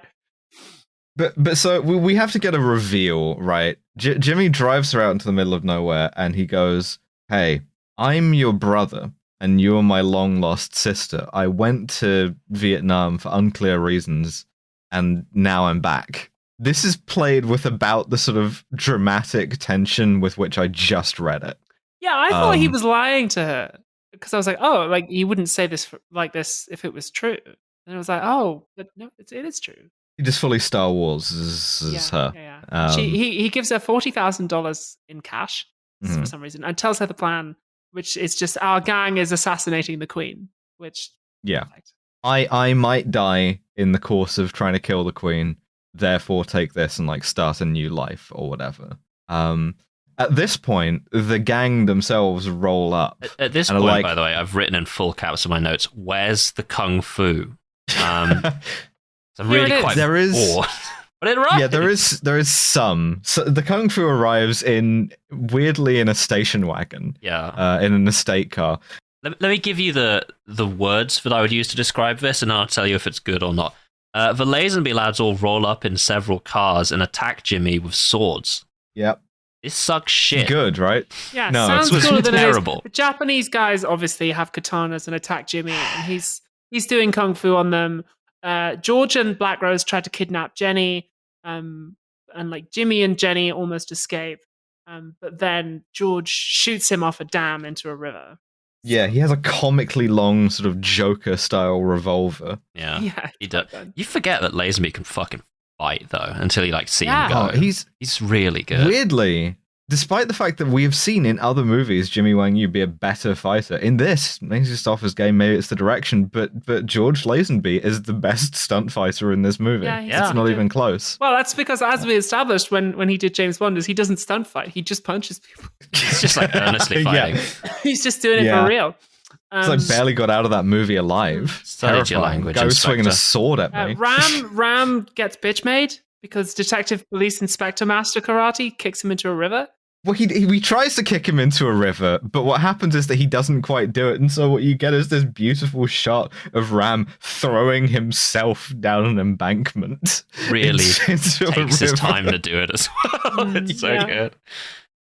But so we have to get a reveal, right? Jimmy drives her out into the middle of nowhere, and he goes, "Hey, I'm your brother, and you're my long-lost sister. I went to Vietnam for unclear reasons, and now I'm back." This is played with about the sort of dramatic tension with which I just read it. Yeah, I thought he was lying to her, because I was like, oh, like he wouldn't say this like this if it was true. And I was like, oh, but no, it is true. He just fully Star Wars as her. Yeah. He gives her $40,000 in cash for some reason, and tells her the plan, which is just our gang is assassinating the queen. Which perfect. I might die in the course of trying to kill the queen, therefore take this and like start a new life or whatever. At this point, the gang themselves roll up. At this point, by the way, I've written in full caps in my notes, "Where's the kung fu?" I'm really quite bored. But it arrives. Yeah, there is some. So the kung fu arrives weirdly in a station wagon. Yeah. In an estate car. Let me give you the words that I would use to describe this, and I'll tell you if it's good or not. The Lazenby lads all roll up in several cars and attack Jimmy with swords. Yep. This sucks shit. Good, right? Yeah, no, sounds it's cooler than terrible. It is. The Japanese guys obviously have katanas and attack Jimmy, and he's doing kung fu on them. George and Black Rose tried to kidnap Jenny, and like Jimmy and Jenny almost escape, but then George shoots him off a dam into a river. Yeah, he has a comically long sort of Joker-style revolver. Yeah, he does. You forget that Lazenby can fucking fight though until you like see him go. Oh, he's really good. Weirdly, despite the fact that we have seen in other movies Jimmy Wang Yu be a better fighter, in this, maybe it's off his game, maybe it's the direction, but George Lazenby is the best stunt fighter in this movie. Yeah, it's not even close. Well, that's because, as we established when he did James Bond, is he doesn't stunt fight, he just punches people. He's just like earnestly fighting. He's just doing it for real. It's like barely got out of that movie alive. Studied your language, Go swinging a sword at me. Ram gets bitch made because Detective Police Inspector Master Karate kicks him into a river. Well, he tries to kick him into a river, but what happens is that he doesn't quite do it, and so what you get is this beautiful shot of Ram throwing himself down an embankment. Really takes his time to do it as well. It's so good.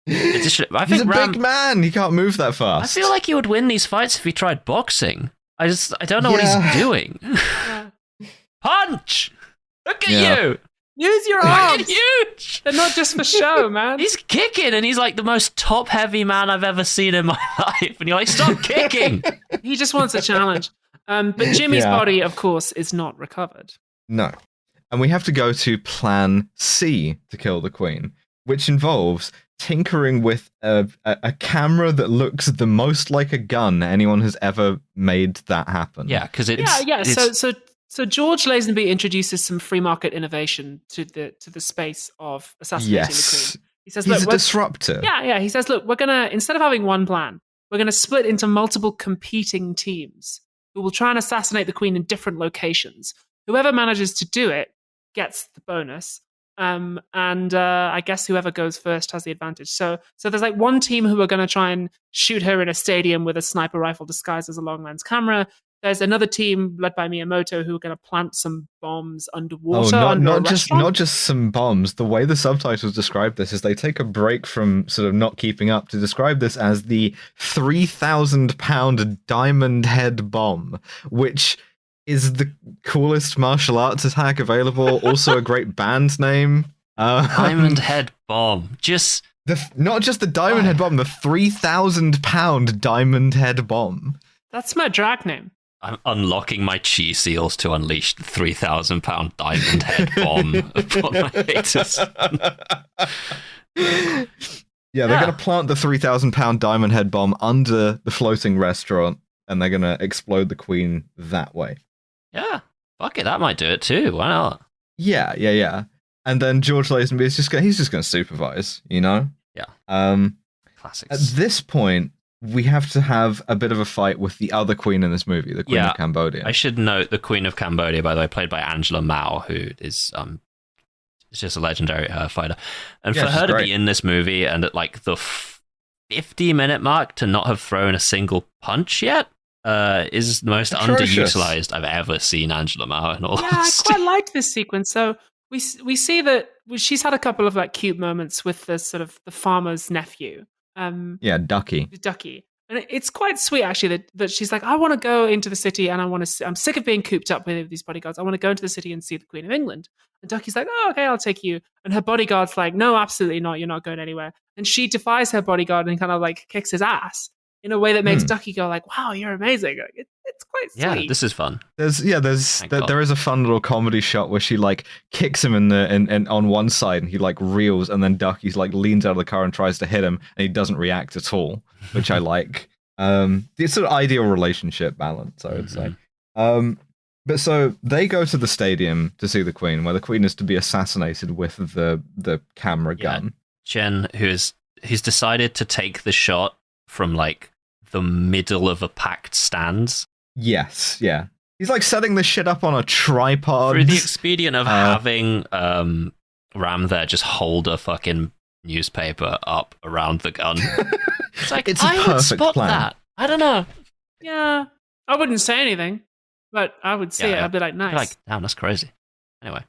He's a big man. He can't move that fast. I feel like he would win these fights if he tried boxing. I don't know what he's doing. Punch! Look at you! Use your arms. Huge. They're not just for show, man. He's kicking, and he's like the most top-heavy man I've ever seen in my life. And you're like, stop kicking. He just wants a challenge. But Jimmy's body, of course, is not recovered. No. And we have to go to Plan C to kill the Queen, which involves tinkering with a camera that looks the most like a gun anyone has ever made that happen. Yeah, because So George Lazenby introduces some free market innovation to the space of assassinating the Queen. He says, he's a disruptor. Yeah. He says, look, we're gonna, instead of having one plan, we're gonna split into multiple competing teams who will try and assassinate the Queen in different locations. Whoever manages to do it gets the bonus. And I guess whoever goes first has the advantage. So there's like one team who are going to try and shoot her in a stadium with a sniper rifle disguised as a long lens camera. There's another team led by Miyamoto who are going to plant some bombs underwater. Not just some bombs. The way the subtitles describe this is they take a break from sort of not keeping up to describe this as the 3,000-pound diamond head bomb, which is the coolest martial arts attack available. Also a great band name. Diamond head bomb. Not just the diamond head bomb, the 3,000-pound diamond head bomb. That's my drag name. I'm unlocking my chi seals to unleash the 3,000-pound diamond head bomb upon my haters. Yeah, they're going to plant the 3,000-pound diamond head bomb under the floating restaurant, and they're going to explode the queen that way. Yeah, fuck it, that might do it too. Why not? Yeah. And then George Lazenby is just going to supervise, you know? Yeah. Classics. At this point, we have to have a bit of a fight with the other queen in this movie, the Queen of Cambodia. I should note the Queen of Cambodia, by the way, played by Angela Mao, who is just a legendary fighter. And for her to be in this movie and at like the 50-minute mark to not have thrown a single punch yet is the most underutilized I've ever seen Angela Mao in all honesty. I quite like this sequence. So we see that she's had a couple of like cute moments with the sort of the farmer's nephew. Ducky. And it's quite sweet, actually, that she's like, I want to go into the city and I'm sick of being cooped up with these bodyguards. I want to go into the city and see the Queen of England. And Ducky's like, oh, okay, I'll take you. And her bodyguard's like, no, absolutely not. You're not going anywhere. And she defies her bodyguard and kind of like kicks his ass in a way that makes Ducky go like, wow, you're amazing. Like, it's quite sweet. Yeah, this is fun. There is a fun little comedy shot where she like kicks him in on one side and he like reels, and then Ducky's like leans out of the car and tries to hit him and he doesn't react at all, which I like. It's sort of ideal relationship balance, I would say. But so they go to the stadium to see the Queen, where the Queen is to be assassinated with the camera gun. Jen, he's decided to take the shot from like the middle of a packed stands. Yes, yeah. He's like setting this shit up on a tripod. Through the expedient of having Ram there just hold a fucking newspaper up around the gun. It's like, it's a I would perfect spot plan. that. I don't know. Yeah. I wouldn't say anything, but I would see it. I'd be like, nice. Like, damn, that's crazy. Anyway.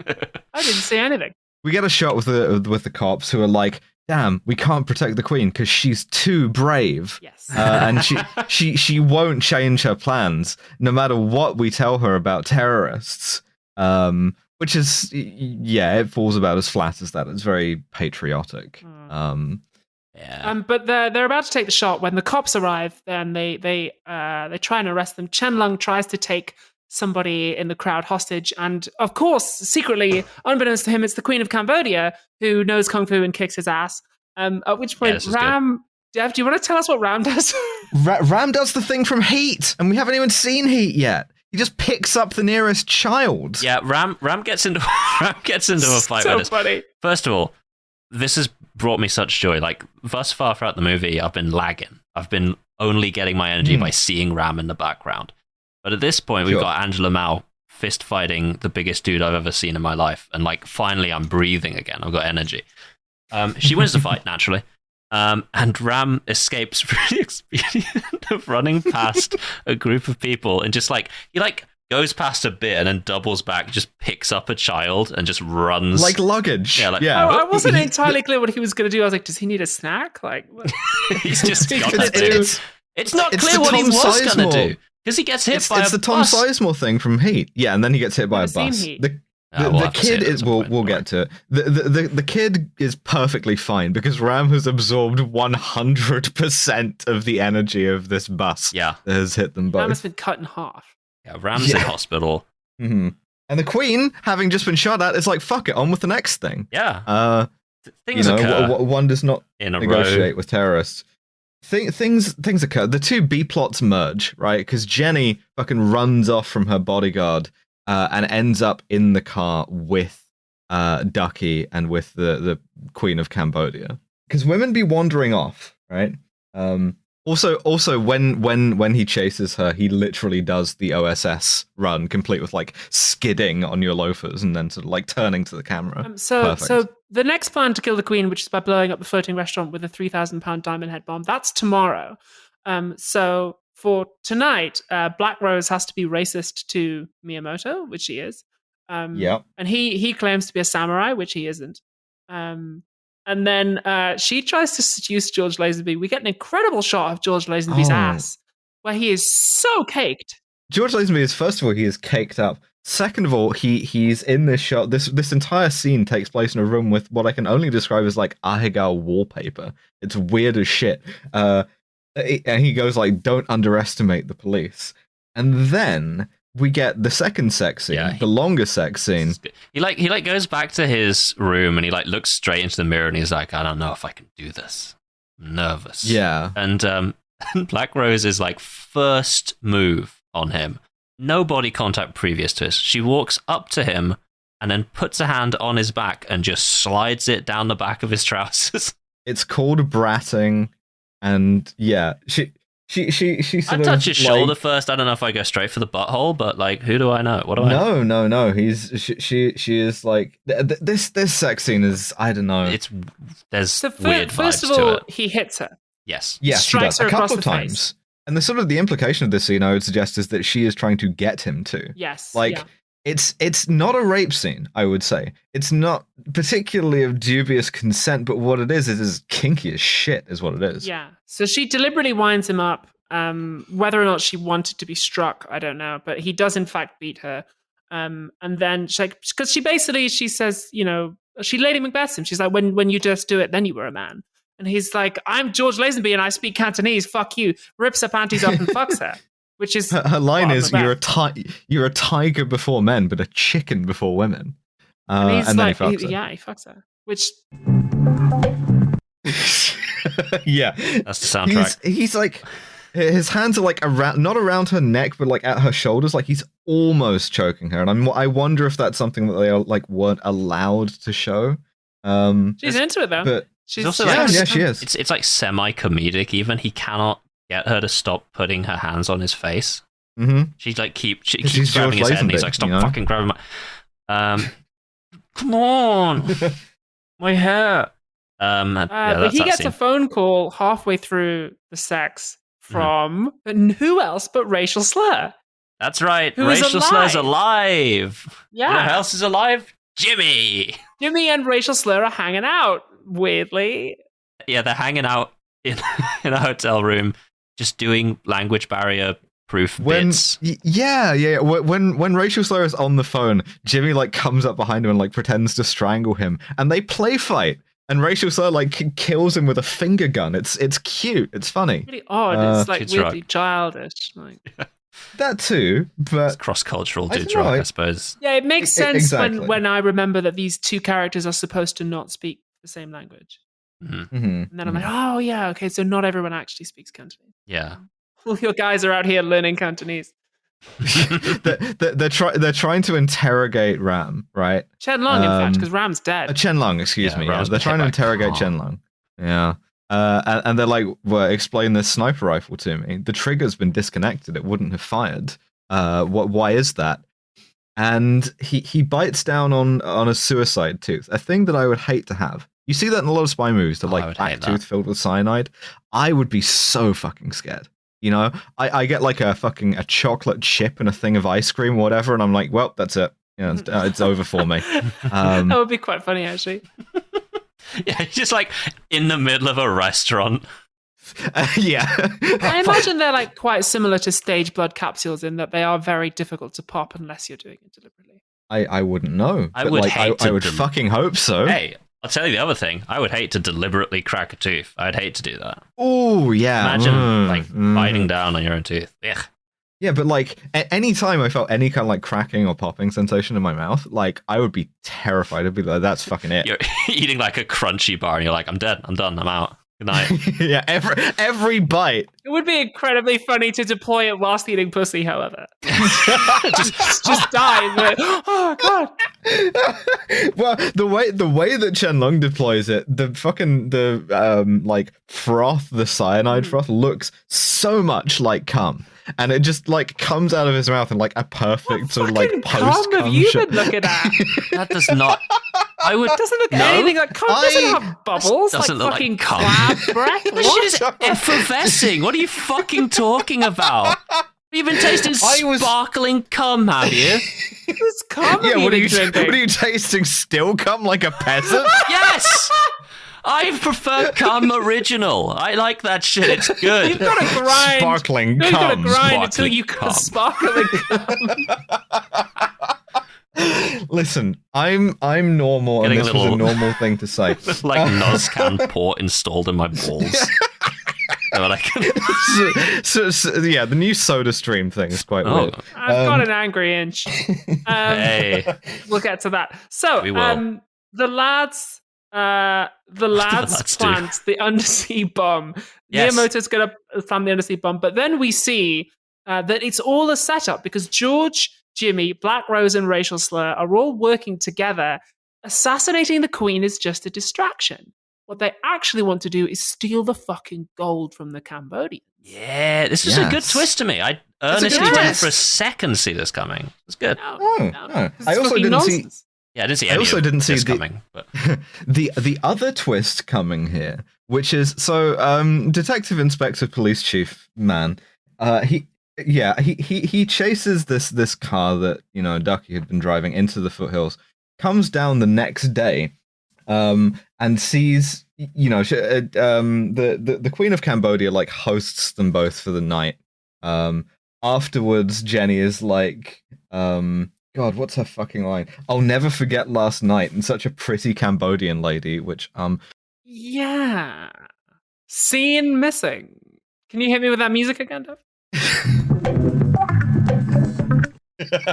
I didn't say anything. We get a shot with the cops who are like, damn, we can't protect the Queen because she's too brave. Yes. And she won't change her plans no matter what we tell her about terrorists. Which is, it falls about as flat as that. It's very patriotic. But they're about to take the shot when the cops arrive. Then they try and arrest them. Chen Lung tries to take somebody in the crowd hostage, and of course, secretly, unbeknownst to him, it's the Queen of Cambodia who knows kung fu and kicks his ass. At which point, Ram, Dev, do you want to tell us what Ram does? Ram does the thing from Heat, and we haven't even seen Heat yet. He just picks up the nearest child. Yeah, Ram gets into a fight so with us. Funny. First of all, this has brought me such joy. Like, thus far throughout the movie, I've been lagging. I've been only getting my energy by seeing Ram in the background. But at this point, we've got Angela Mao fist fighting the biggest dude I've ever seen in my life. And like, finally, I'm breathing again. I've got energy. She wins the fight, naturally. And Ram escapes through the expedient of running past a group of people and just like, he like goes past a bit and then doubles back, just picks up a child and just runs. Like luggage. Yeah. Like, I wasn't entirely clear what he was going to do. I was like, does he need a snack? Like, what? He's just got to do. It's not clear what he was going to do. Because he gets hit by a bus. It's the Tom Sizemore thing from Heat. Yeah, and then he gets hit by a bus. The kid is, we'll get to it. The kid is perfectly fine because Ram has absorbed 100% of the energy of this bus that has hit them both. Ram has been cut in half. Yeah, Ram's in hospital. Mm-hmm. And the Queen, having just been shot at, is like, fuck it, on with the next thing. Yeah. Things occur. One does not negotiate with terrorists. Things occur. The two B-plots merge, right? Because Jenny fucking runs off from her bodyguard and ends up in the car with Ducky and with the Queen of Cambodia. Because women be wandering off, right? Also, when he chases her, he literally does the OSS run, complete with like skidding on your loafers and then sort of like turning to the camera. So the next plan to kill the queen, which is by blowing up the floating restaurant with a 3,000-pound diamond head bomb, that's tomorrow. So for tonight, Black Rose has to be racist to Miyamoto, which she is. And he claims to be a samurai, which he isn't. And then she tries to seduce George Lazenby. We get an incredible shot of George Lazenby's ass, where he is so caked. George Lazenby is, first of all, he is caked up. Second of all, he's in this shot. This entire scene takes place in a room with what I can only describe as like Ahegao wallpaper. It's weird as shit. And he goes like, "Don't underestimate the police." And then we get the second sex scene, the longer sex scene. He goes back to his room and he like looks straight into the mirror and he's like, "I don't know if I can do this. I'm nervous." Yeah. And Black Rose's like first move on him, no body contact previous to this. She walks up to him and then puts a hand on his back and just slides it down the back of his trousers. It's called bratting, and She sort I touch his shoulder first. I don't know if I go straight for the butthole, but like, who do I know? What do I know? No. She is like this sex scene is, I don't know. There's weird vibes first of to all, it. he hits her. Yes. Yeah, she Strikes does her a couple across of the times. face. And the sort of the implication of this scene, I would suggest, is that she is trying to get him to. Yes. Like, it's not a rape scene, I would say. It's not particularly of dubious consent, but what it is kinky as shit, is what it is. Yeah. So she deliberately winds him up. Whether or not she wanted to be struck, I don't know, but he does in fact beat her. And then she, like, because she says, you know, she Lady Macbeths him. She's like, when you just do it, then you were a man. And he's like, "I'm George Lazenby and I speak Cantonese. Fuck you." Rips her panties up and fucks her. Which is her line is, "You're a tiger before men, but a chicken before women." And then like, he fucks her. Yeah, he fucks her. Which yeah, that's the soundtrack. He's like, his hands are like around, not around her neck, but like at her shoulders, like he's almost choking her. And I wonder if that's something that they like weren't allowed to show. She's into it though. But she's also she is. It's like semi-comedic. Even he cannot get her to stop putting her hands on his face. Mm-hmm. She keeps grabbing his head, and he's like, "Stop fucking grabbing my." Come on, my hair. But he gets a phone call halfway through the sex from who else but Racial Slur. That's right. Who Racial is Slur's alive. Yeah. You know who else is alive? Jimmy. Jimmy and Racial Slur are hanging out, weirdly. Yeah, they're hanging out in a hotel room, just doing language barrier proof bits. Yeah. When Racial Slur is on the phone, Jimmy like comes up behind him and like pretends to strangle him, and they play fight. And Racial Slur like kills him with a finger gun. It's cute. It's funny. Really odd. It's like Kids weirdly rock. childish. Like. That too, but It's cross-cultural I dudes don't know, rock, I suppose. Yeah, it makes sense exactly. when I remember that these two characters are supposed to not speak the same language. Mm-hmm. Mhm. And then I'm like, oh yeah, okay, so not everyone actually speaks Cantonese. Yeah. All your guys are out here learning Cantonese. they're trying to interrogate Ram, right? Chen Long, in fact, because Ram's dead. Chen Long, excuse me. Yeah, Ram's they're trying to hit by interrogate car. Chen Long. Yeah. And they're like, well, explain this sniper rifle to me. The trigger's been disconnected. It wouldn't have fired. Why is that? And he bites down on a suicide tooth, a thing that I would hate to have. You see that in a lot of spy movies, the like black tooth filled with cyanide. I would be so fucking scared. You know, I get like a chocolate chip and a thing of ice cream or whatever, and I'm like, well, that's it. You know, it's over for me. That would be quite funny, actually. Yeah, just like in the middle of a restaurant. Yeah. I imagine they're like quite similar to stage blood capsules in that they are very difficult to pop unless you're doing it deliberately. I wouldn't know. I but would like, hate I to would fucking hope so. Hey, I'll tell you the other thing. I would hate to deliberately crack a tooth. I'd hate to do that. Oh, yeah. Imagine biting down on your own tooth. Ugh. Yeah, but like any time I felt any kind of like cracking or popping sensation in my mouth, like I would be terrified. I'd be like, that's fucking it. You're eating like a crunchy bar and you're like, I'm dead. I'm done. I'm out. Good night. Yeah, every bite. It would be incredibly funny to deploy it whilst eating pussy, however. just die. But, oh, God. Well, the way that Shenlong deploys it, the like froth, the cyanide froth looks so much like cum, and it just like comes out of his mouth in like a perfect sort of like post cum. Have you been looking at? That does not. I would. Doesn't look anything like cum. Doesn't have bubbles. Doesn't like look fucking like cum. crab breath. This shit is effervescing. What are you fucking talking about? You've been tasting sparkling cum, have you? It's cum. Yeah, what are you tasting? Still cum like a peasant? Yes! I prefer cum original. I like that shit. It's good. You've got to grind. Sparkling cum. You've got to grind Sparkling until you cum. sparkling cum. Listen, I'm normal, Getting and this was a normal thing to say. Like Nozcan port installed in my balls. So yeah, the new Soda Stream thing is quite weird. I've got an angry inch. Hey, we'll get to that. So, We will. the lads plant the undersea bomb. Yes. Miyamoto's going to plant the undersea bomb, but then we see that it's all a setup because George, Jimmy, Black Rose, and Racial Slur are all working together. Assassinating the Queen is just a distraction. What they actually want to do is steal the fucking gold from the Cambodians. yeah, this is a good twist to me. I earnestly didn't for a second see this coming. It's good. No. I also didn't see. Yeah, I didn't see. I also didn't see coming. But the other twist coming here, which is Detective Inspector Police Chief man, he chases this car that Ducky had been driving into the foothills, comes down the next day, and sees the Queen of Cambodia like hosts them both for the night. Afterwards, Jenny is like, God, what's her fucking line? I'll never forget last night, and such a pretty Cambodian lady, which Yeah. Scene missing. Can you hit me with that music again, Dev?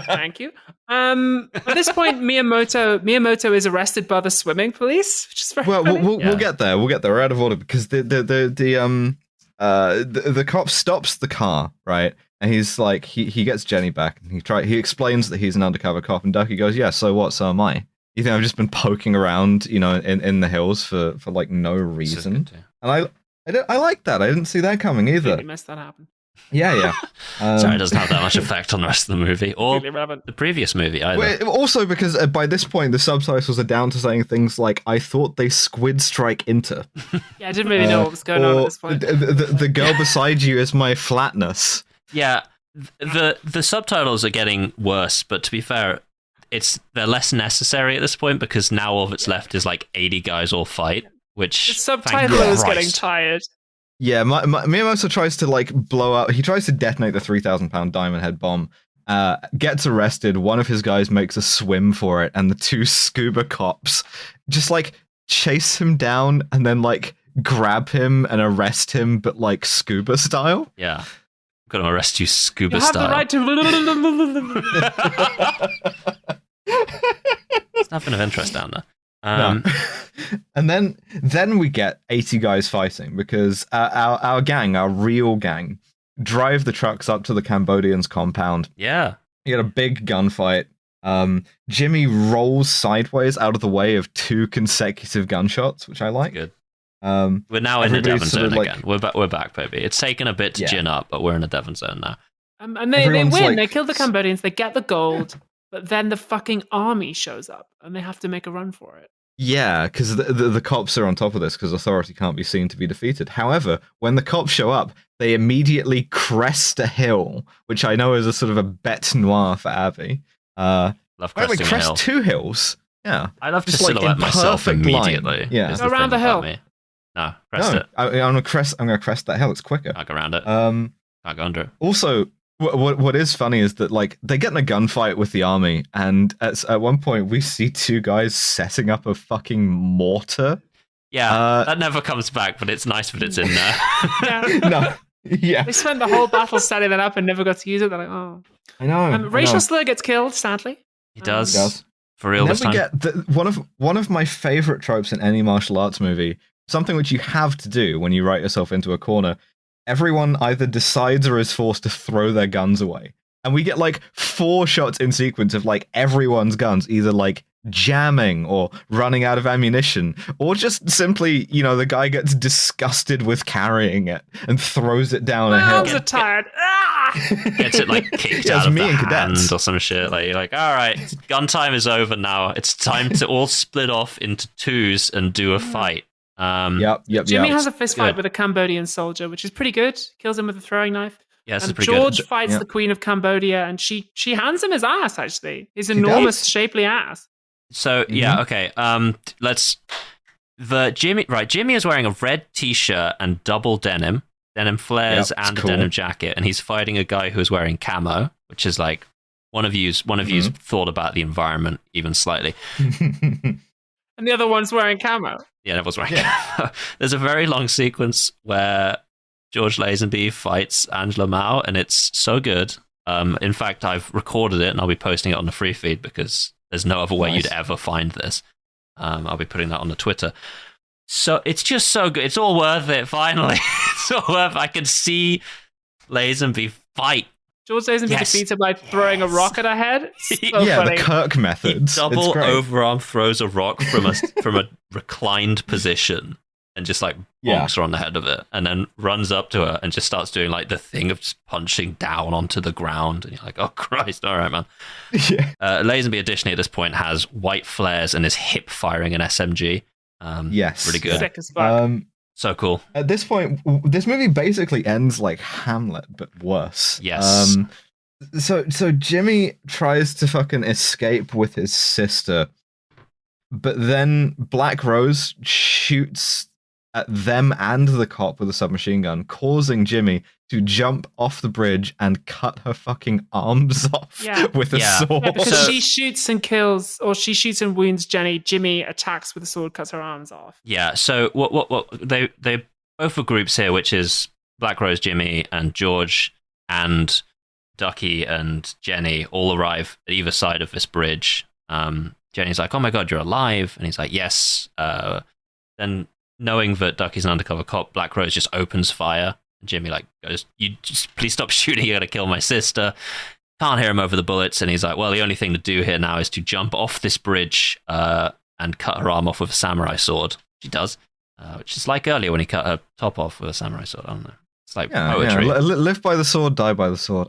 Thank you. At this point, Miyamoto is arrested by the swimming police, which is very funny. We'll get there. We're out of order because the cop stops the car, right? And he's like, he gets Jenny back, and he explains that he's an undercover cop, and Ducky goes, "Yeah, so what? So am I. You think I've just been poking around, in the hills for like no reason?" And I like that. I didn't see that coming either. Really missed that happen. Yeah. Sorry, it doesn't have that much effect on the rest of the movie or Really the previous movie either. Well, also, because by this point the subtitles are down to saying things like, "I thought they squid strike into." Yeah, I didn't really know what was going on at this point. The girl beside you is my flatness. Yeah, the subtitles are getting worse, but to be fair, they're less necessary at this point because now all that's left is like 80 guys all fight, which The subtitle is getting tired. Yeah, Miyamoto tries to like blow up. He tries to detonate the 3,000-pound diamond head bomb. Gets arrested. One of his guys makes a swim for it, and the two scuba cops just like chase him down and then like grab him and arrest him, but like scuba style. Yeah, I'm gonna arrest you scuba You have style. the right to. It's nothing of interest down there. No. And then we get 80 guys fighting because our gang, our real gang, drive the trucks up to the Cambodians' compound. Yeah. You get a big gunfight. Jimmy rolls sideways out of the way of 2 consecutive gunshots, which I like. Good. We're now in the Devon zone again. We're back, baby. It's taken a bit to gin up, but we're in the Devon zone now. And they win. Like, they kill the Cambodians. They get the gold. But then the fucking army shows up, and they have to make a run for it. Yeah, because the cops are on top of this, because authority can't be seen to be defeated. However, when the cops show up, they immediately crest a hill, which I know is a sort of a bête noire for Abby. Love we cresting a crest hill. 2 hills. Yeah. I love to Just, like, silhouette in myself perfect immediately. line. Yeah. is Go around thing the about hill. me. No, crest it. I'm gonna crest that hill. It's quicker. I'll go around it. Um. I'll go under it. Also, what is funny is that like they get in a gunfight with the army, and at one point we see 2 guys setting up a fucking mortar. Yeah, that never comes back, but it's nice that it's in there. Yeah. No. Yeah. They spent the whole battle setting that up and never got to use it. They're like, oh. I know. Racial Slur gets killed, sadly. He does. He does. For real And this then we time. get one of my favorite tropes in any martial arts movie, something which you have to do when you write yourself into a corner. Everyone either decides or is forced to throw their guns away. And we get like 4 shots in sequence of like everyone's guns either like jamming or running out of ammunition, or just simply, the guy gets disgusted with carrying it and throws it down a hill. Arms are tired. Gets it like kicked out of the hand or some shit. Like you're like, all right, gun time is over now. It's time to all split off into twos and do a fight. Yep. Jimmy has a fist fight with a Cambodian soldier, which is pretty good. Kills him with a throwing knife. Yeah, and George fights the Queen of Cambodia, and she hands him his ass. Actually, his enormous, shapely ass. So okay. Jimmy is wearing a red t-shirt and double denim flares, and a denim jacket, and he's fighting a guy who's wearing camo, which is like one of you's thought about the environment even slightly. And the other one's wearing camo. Yeah, that was wearing camo. There's a very long sequence where George Lazenby fights Angela Mao, and it's so good. In fact, I've recorded it, and I'll be posting it on the free feed because there's no other way you'd ever find this. I'll be putting that on the Twitter. So it's just so good. It's all worth it, finally. It's all worth it. I can see Lazenby fight. George Lazenby defeats her by throwing a rock at her head. So funny. The Kirk methods. He double overarm throws a rock from a reclined position and just like bonks her on the head of it, and then runs up to her and just starts doing like the thing of just punching down onto the ground, and you're like, oh Christ, all right, man. Lazenby additionally at this point has white flares and is hip firing an SMG. Really good. Sick as fuck. So cool. At this point, this movie basically ends like Hamlet, but worse. Yes. So Jimmy tries to fucking escape with his sister, but then Black Rose shoots at them and the cop with a submachine gun, causing Jimmy to jump off the bridge and cut her fucking arms off with a sword. Yeah, because she shoots and kills, or she shoots and wounds Jenny. Jimmy attacks with a sword, cuts her arms off. Yeah, so what they both are groups here, which is Black Rose, Jimmy, and George, and Ducky and Jenny all arrive at either side of this bridge. Jenny's like, oh my God, you're alive. And he's like, yes. Then knowing that Ducky's an undercover cop, Black Rose just opens fire. And Jimmy like goes, you just please stop shooting, you're going to kill my sister. Can't hear him over the bullets. And he's like, well, the only thing to do here now is to jump off this bridge and cut her arm off with a samurai sword. She does, which is like earlier when he cut her top off with a samurai sword. I don't know. It's like poetry. Yeah. Live by the sword, die by the sword.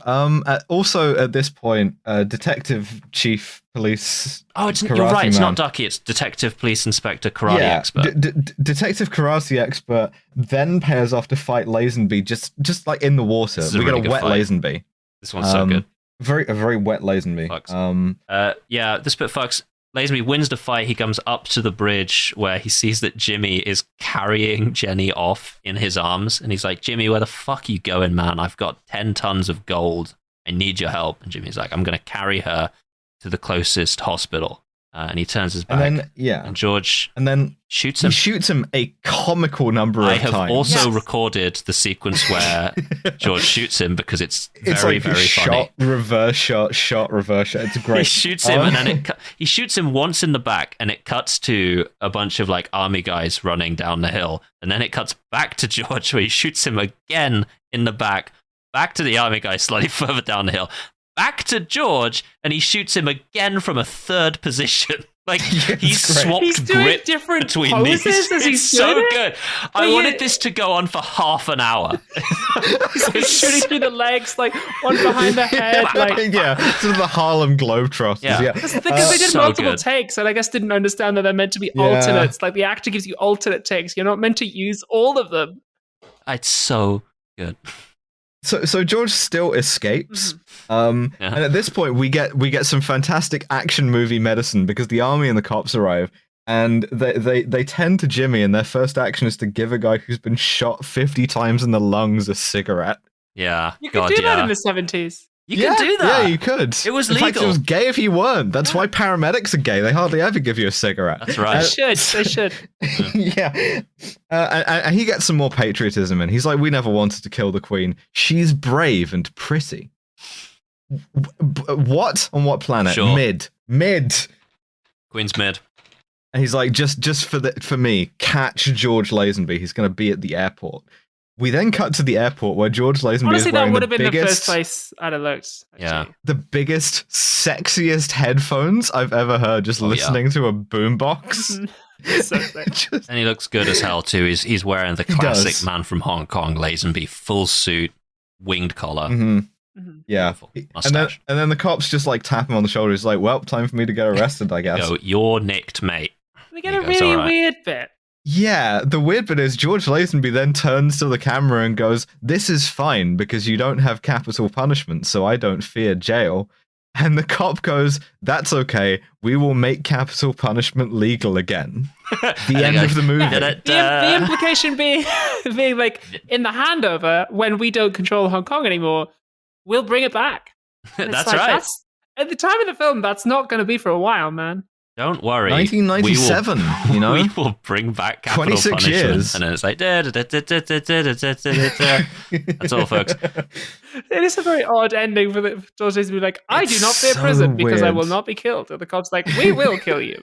Also, at this point, Detective Chief Police. Oh, you're right. It's not Ducky. It's Detective Police Inspector Karate Expert. Detective Karate Expert then pairs off to fight Lazenby, just like in the water. We get a wet fight. Lazenby. This one's so good. A very wet Lazenby. This bit fucks. Lazenby wins the fight. He comes up to the bridge where he sees that Jimmy is carrying Jenny off in his arms. And he's like, Jimmy, where the fuck are you going, man? I've got 10 tons of gold. I need your help. And Jimmy's like, I'm going to carry her to the closest hospital. And he turns his back. And George shoots him. He shoots him a comical number of times. I have also recorded the sequence where George shoots him because it's very, very funny. Reverse shot, reverse shot. It's great. He shoots him, and then he shoots him once in the back, and it cuts to a bunch of like army guys running down the hill, and then it cuts back to George where he shoots him again in the back to the army guy slightly further down the hill. Back to George, and he shoots him again from a third position. Like he's swapped grip between these. It's so good. I wanted this to go on for half an hour. He's shooting through the legs, like one behind the head. Sort of the Harlem Globetrotters. Yeah. Because they did multiple takes, and I guess didn't understand that they're meant to be alternates. Like the actor gives you alternate takes. You're not meant to use all of them. It's so good. So George still escapes, and at this point we get some fantastic action movie medicine because the army and the cops arrive, and they tend to Jimmy, and their first action is to give a guy who's been shot 50 times in the lungs a cigarette. Yeah, you could do that in the 70s. You could do that. Yeah, you could. It was legal. In fact, it was gay if you weren't. That's why paramedics are gay. They hardly ever give you a cigarette. That's right. They should. Yeah. And he gets some more patriotism in. He's like, we never wanted to kill the queen. She's brave and pretty. What? On what planet? Sure. Mid. Queen's mid. And he's like, just for me, catch George Lazenby. He's going to be at the airport. We then cut to the airport where George Lazenby Honestly, is that wearing would the have been the first biggest, place I'd have looked. Yeah. the biggest, sexiest headphones I've ever heard. Just listening to a boombox. So sick. Just- And he looks good as hell too. He's wearing the classic man from Hong Kong Lazenby full suit, winged collar. Mhm. Yeah. Beautiful And mustache. then the cops just like tap him on the shoulder. He's like, well, time for me to get arrested, I guess. Go, you're nicked, mate. We get He a goes, really "All right." weird bit. Yeah, the weird bit is George Lazenby then turns to the camera and goes, this is fine because you don't have capital punishment, so I don't fear jail. And the cop goes, that's okay, we will make capital punishment legal again. The end of the movie. The implication being like, in the handover, when we don't control Hong Kong anymore, we'll bring it back. And it's That's like, right. At the time of the film, that's not going to be for a while, man. Don't worry. 1997, you know? We will bring back capital 26 punishment. years. And then it's like, that's all, folks. It is a very odd ending for George Lazenby. Like, I do It's not fear so prison because I weird. will not be killed. And the cop's like, we will kill you.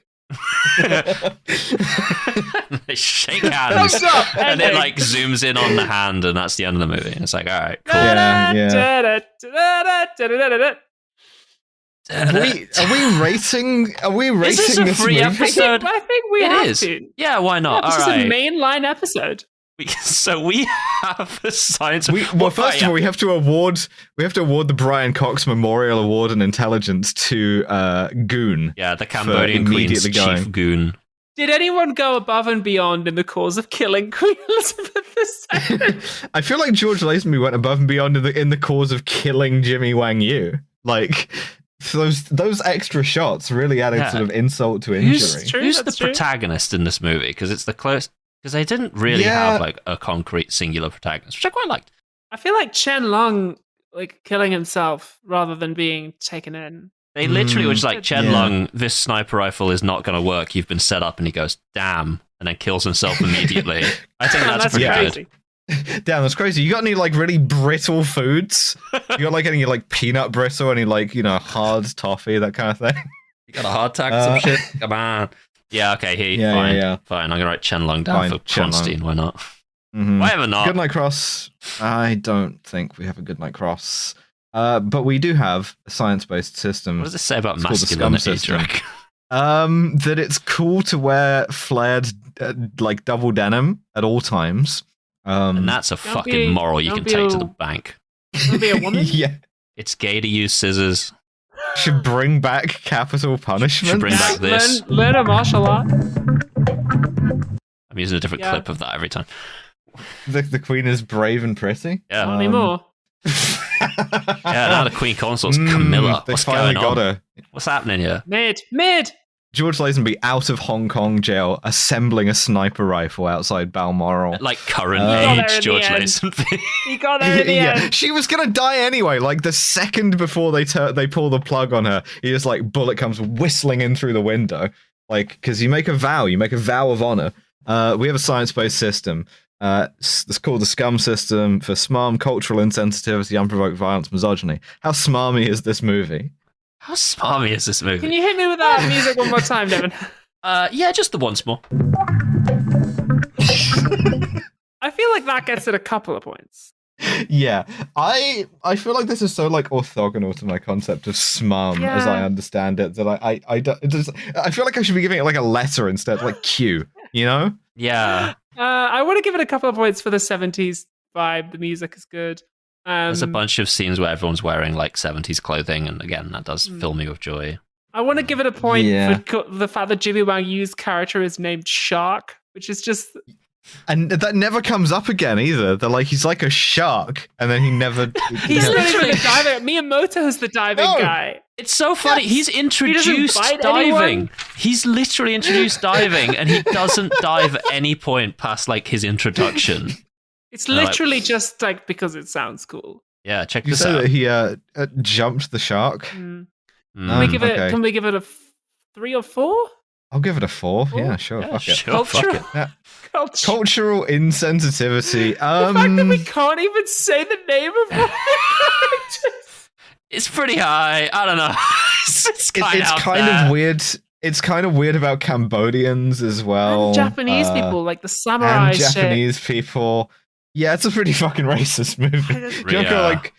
They shake hands. Thumbs up, And it ending. like zooms in on the hand, and that's the end of the movie. And it's like, all right, cool. Yeah. Are we rating Is this a this free movie? episode? I think we It have is. to. Yeah, why not? This All is a right. mainline episode. So we have a science. First of all, we have to award the Brian Cox Memorial Award in Intelligence to Goon. Yeah, the Cambodian Queen's immediately going. chief goon. Did anyone go above and beyond in the cause of killing Queen Elizabeth II? I feel like George Lazenby went above and beyond in the cause of killing Jimmy Wang Yu. Like those extra shots really added sort of insult to injury. Who's the protagonist in this movie? Because it's the close. Because they didn't really have like a concrete singular protagonist, which I quite liked. I feel like Chen Long like killing himself rather than being taken in. They literally were just like, Chen Yeah. Lung, this sniper rifle is not going to work. You've been set up. And he goes, damn. And then kills himself immediately. I think that's pretty crazy. good. Damn, that's crazy. You got any like really brittle foods? You got like any like peanut brittle, any like, you know, hard toffee, that kind of thing? You got a hard tack, some shit? Come on. Yeah, okay, Yeah, fine. yeah. Fine, I'm going to write Chen Lung down Fine, for Chen Lung. Constantine. Why not? Mhm. Why ever not? Goodnight Cross. I don't think we have a Goodnight Cross. But we do have a science-based system. What does it say about It's called the Scum masculinity, system. Drake? That it's cool to wear flared like double denim at all times. And that's a Don't fucking be- moral you don't can be take a- to the bank. Wanna be a woman? Yeah, It's gay to use scissors. should bring back capital punishment. Should bring back this. Learn a martial art. I'm using a different Yeah. clip of that every time. The queen is brave and pretty. Yeah. Not anymore. Yeah, now the Queen Consort's Camilla. They What's finally going on? got her. What's happening here? Mid. George Lazenby out of Hong Kong jail, assembling a sniper rifle outside Balmoral. Like current got there age in George the end. Lazenby. He got there in the end. She was gonna die anyway. Like the second before they pull the plug on her, he just like bullet comes whistling in through the window. Like because you make a vow of honor. We have a science-based system. It's called the Scum system for smarm, cultural insensitivity, unprovoked violence, misogyny. How smarmy is this movie? How smarmy is this movie? Can you hit me with that music one more time, Devin? Yeah, just the once more. I feel like that gets it a couple of points. Yeah, I feel like this is so like orthogonal to my concept of smarm as I understand it that I feel like I should be giving it like a letter instead, like Q. You know? Yeah. I want to give it a couple of points for the 70s vibe. The music is good. There's a bunch of scenes where everyone's wearing like 70s clothing, and again, that does fill me with joy. I want to give it a point Yeah. for the fact that Jimmy Wang Yu's character is named Shark, which is just... And that never comes up again either. They're like, he's like a shark, and then he never. He's not even the diver. Miyamoto's the diving guy. It's so funny. Yes. He's introduced bite diving. anyone. He's literally introduced diving, and he doesn't dive at any point past like his introduction. It's They're like- literally just like because it sounds cool. Yeah, check You this say out. that he jumped the shark. Mm. Mm. Can we give it? okay. Can we give it a 3 or 4? I'll give it a 4. Four? Yeah, sure. Yeah, Fuck it. sure, fuck Culture. it. Yeah. Culture. Cultural insensitivity. The fact that we can't even say the name of one of the characters. It's pretty high. I don't know. it's kind, it's of, kind there. of weird. It's kind of weird about Cambodians as well. And Japanese people, like the samurai and shit. Japanese people. Yeah, it's a pretty fucking racist movie. It's gotta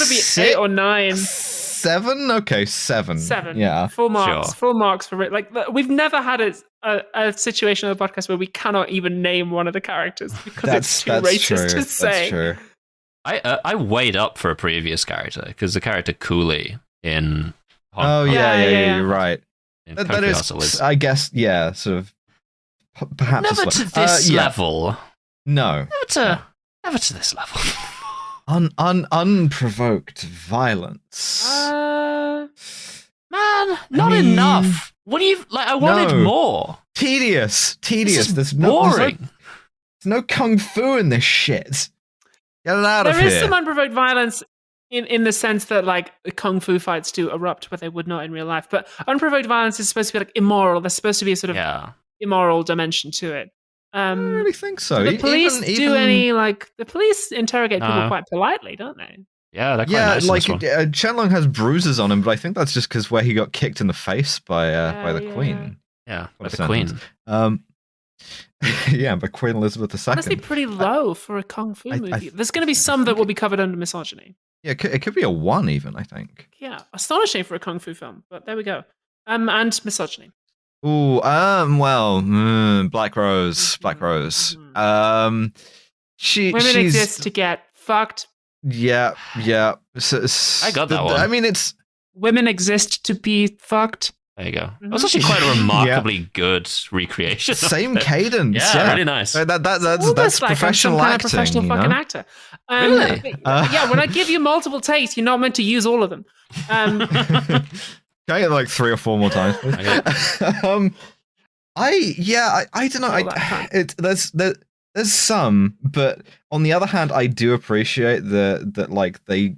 be 8 or 9. 7? Okay, 7. 7. Yeah. Full marks. Sure. Full marks for it. Like, we've never had a situation on the podcast where we cannot even name one of the characters because it's too racist to say. That's true. I weighed up for a previous character because the character Cooley in You're right. That is, is, I guess, sort of perhaps never to this level. No, never to this level. Unprovoked violence. Man, not enough. What do you like? I wanted more. Tedious. There's boring. There's no kung fu in this shit. Get it out of here. There is some unprovoked violence in the sense that like kung fu fights do erupt, but they would not in real life. But unprovoked violence is supposed to be like immoral. There's supposed to be a sort of immoral dimension to it. I don't really think so. The police the police interrogate people quite politely, don't they? Yeah, they're quite nice. Like Shenlong has bruises on him, but I think that's just because where he got kicked in the face by the Queen. Yeah, by the Queen. By Queen Elizabeth II. Honestly, pretty low for a kung fu movie. There's going to be some that will be covered under misogyny. Yeah, it could be a 1 even, I think. Yeah, astonishing for a kung fu film, but there we go. And misogyny. Ooh, Black Rose. Women exist to get fucked. Yeah. I got that one. I mean, it's women exist to be fucked. There you go. It was actually quite a remarkably good recreation. Same cadence. Yeah, really nice. That's like professional I'm some acting. Kind of professional fucking actor. Really? When I give you multiple takes, you're not meant to use all of them. Can I get like 3 or 4 more times? I don't know. There's some, but on the other hand, I do appreciate that like they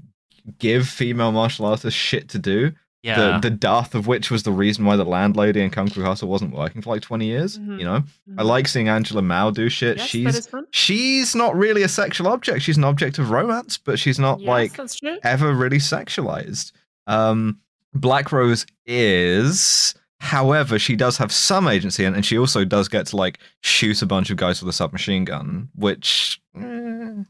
give female martial artists shit to do. Yeah. The death of which was the reason why the landlady in Kung Fu Hustle wasn't working for like 20 years. You know, I like seeing Angela Mao do shit. Yes, she's not really a sexual object. She's an object of romance, but she's not ever really sexualized. Black Rose is, however, she does have some agency, and she also does get to like shoot a bunch of guys with a submachine gun, which I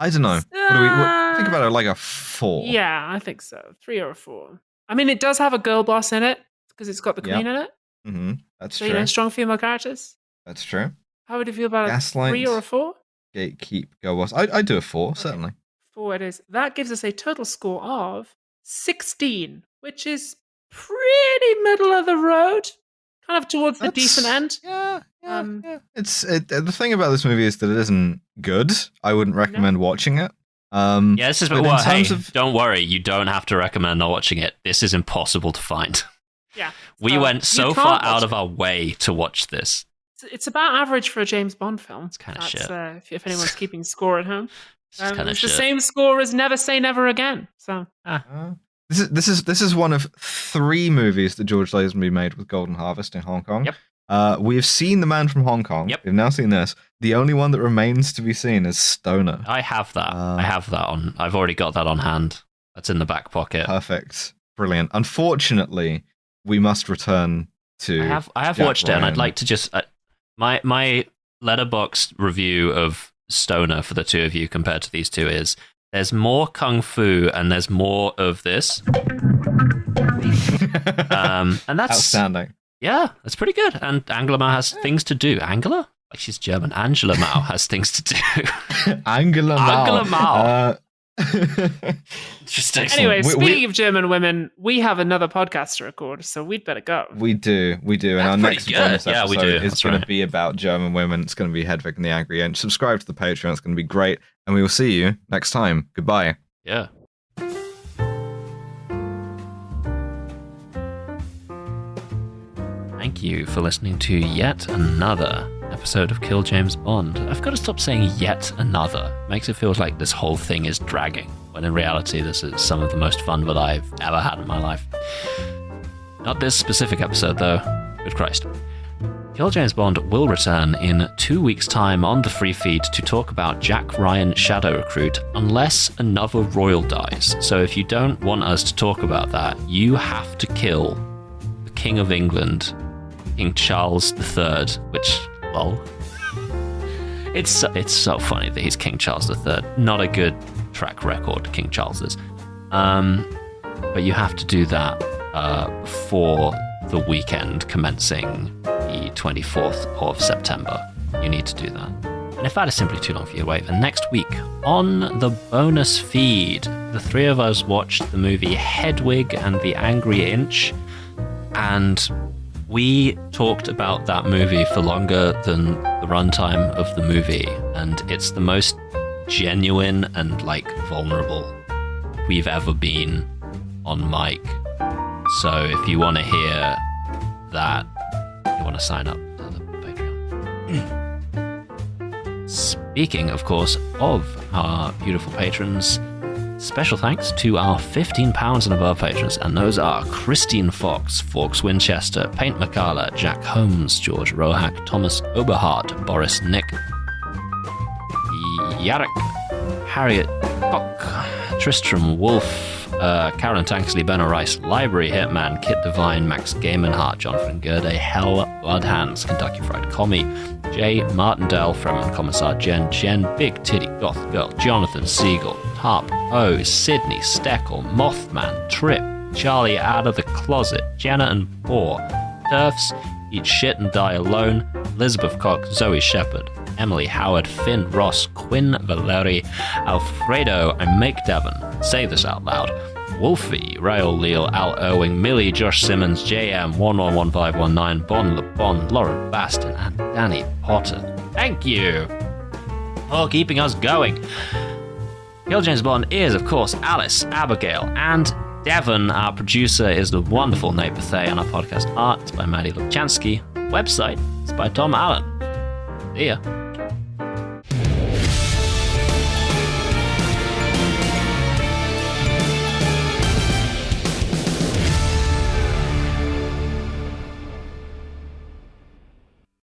don't know. What think about it? Like a 4? Yeah, I think so. 3 or 4. I mean, it does have a girl boss in it because it's got the Queen in it. Mm-hmm. That's so, true. Strong female characters. That's true. How would you feel about Gaslight, 3 or a 4? Gatekeep, girl boss. I do a 4, certainly. 4 it is. That gives us a total score of 16, which is pretty middle of the road, kind of towards the decent end. Yeah. The thing about this movie is that it isn't good. I wouldn't recommend watching it. This is don't worry, you don't have to recommend not watching it. This is impossible to find. Yeah, we went so far out of our way to watch this. It's about average for a James Bond film. It's kind of shit. If anyone's keeping score at home, it's the same score as Never Say Never Again. So this is one of 3 movies that George Lazenby made with Golden Harvest in Hong Kong. Yep. We have seen The Man from Hong Kong. Yep. We've now seen this. The only one that remains to be seen is Stoner. I have that. I've already got that on hand. That's in the back pocket. Perfect. Brilliant. Unfortunately, we must return to I have watched it, and I'd like to just my Letterboxd review of Stoner for the 2 of you compared to these 2 is there's more kung fu and there's more of this. And that's outstanding. Yeah, that's pretty good. And Angela Mao has things to do. Angela? Like she's German. Angela Mao has things to do. Angela Mao. Interesting. Anyway, speaking of German women, we have another podcast to record, so we'd better go. We do. And our next bonus episode is going to be about German women. It's going to be Hedwig and the Angry Inch. Subscribe to the Patreon. It's going to be great. And we will see you next time. Goodbye. Yeah. Thank you for listening to yet another episode of Kill James Bond. I've got to stop saying yet another. It makes it feel like this whole thing is dragging, when in reality this is some of the most fun that I've ever had in my life. Not this specific episode though. Good Christ. Kill James Bond will return in 2 weeks' time on the free feed to talk about Jack Ryan Shadow Recruit, unless another royal dies. So if you don't want us to talk about that, you have to kill the King of England, King Charles III, which, lol. It's so funny that he's King Charles III. Not a good track record, King Charles is. But you have to do that for the weekend commencing the 24th of September. You need to do that. And if that is simply too long for you to wait, then next week on the bonus feed, the three of us watched the movie Hedwig and the Angry Inch, and we talked about that movie for longer than the runtime of the movie, and it's the most genuine and like vulnerable we've ever been on mic. So if you want to hear that, you want to sign up to the Patreon. Speaking, of course, of our beautiful patrons, special thanks to our £15 and above patrons, and those are Christine Fox, Fawkes Winchester, Paint McCalla, Jack Holmes, George Rohack, Thomas Oberhardt, Boris Nick, Yarek, Harriet Cock, Tristram Wolf, Karen Tanksley, Benno Rice, Library Hitman, Kit Devine, Max Gamenhart, Jonathan Gerde, Hell Bloodhands, Kentucky Fried Commie, Jay Martindale, Fremen Commissar Jen, Big Titty Goth Girl, Jonathan Siegel, Harp O, Sydney Steckle, Mothman, Trip, Charlie Out of the Closet, Jenna and Boar, Turfs, Eat Shit and Die Alone, Elizabeth Cock, Zoe Shepherd, Emily Howard, Finn Ross, Quinn Valeri, Alfredo, and Make Devon, say this out loud, Wolfie, Rael Leal, Al Irwing, Millie, Josh Simmons, JM, 111519, Bon LeBon, Lauren Baston, and Danny Potter. Thank you for keeping us going. Kill James Bond is, of course, Alice, Abigail, and Devon. Our producer is the wonderful Nate Bethay, and our podcast art is by Maddie Lubchansky. Website is by Tom Allen. See ya.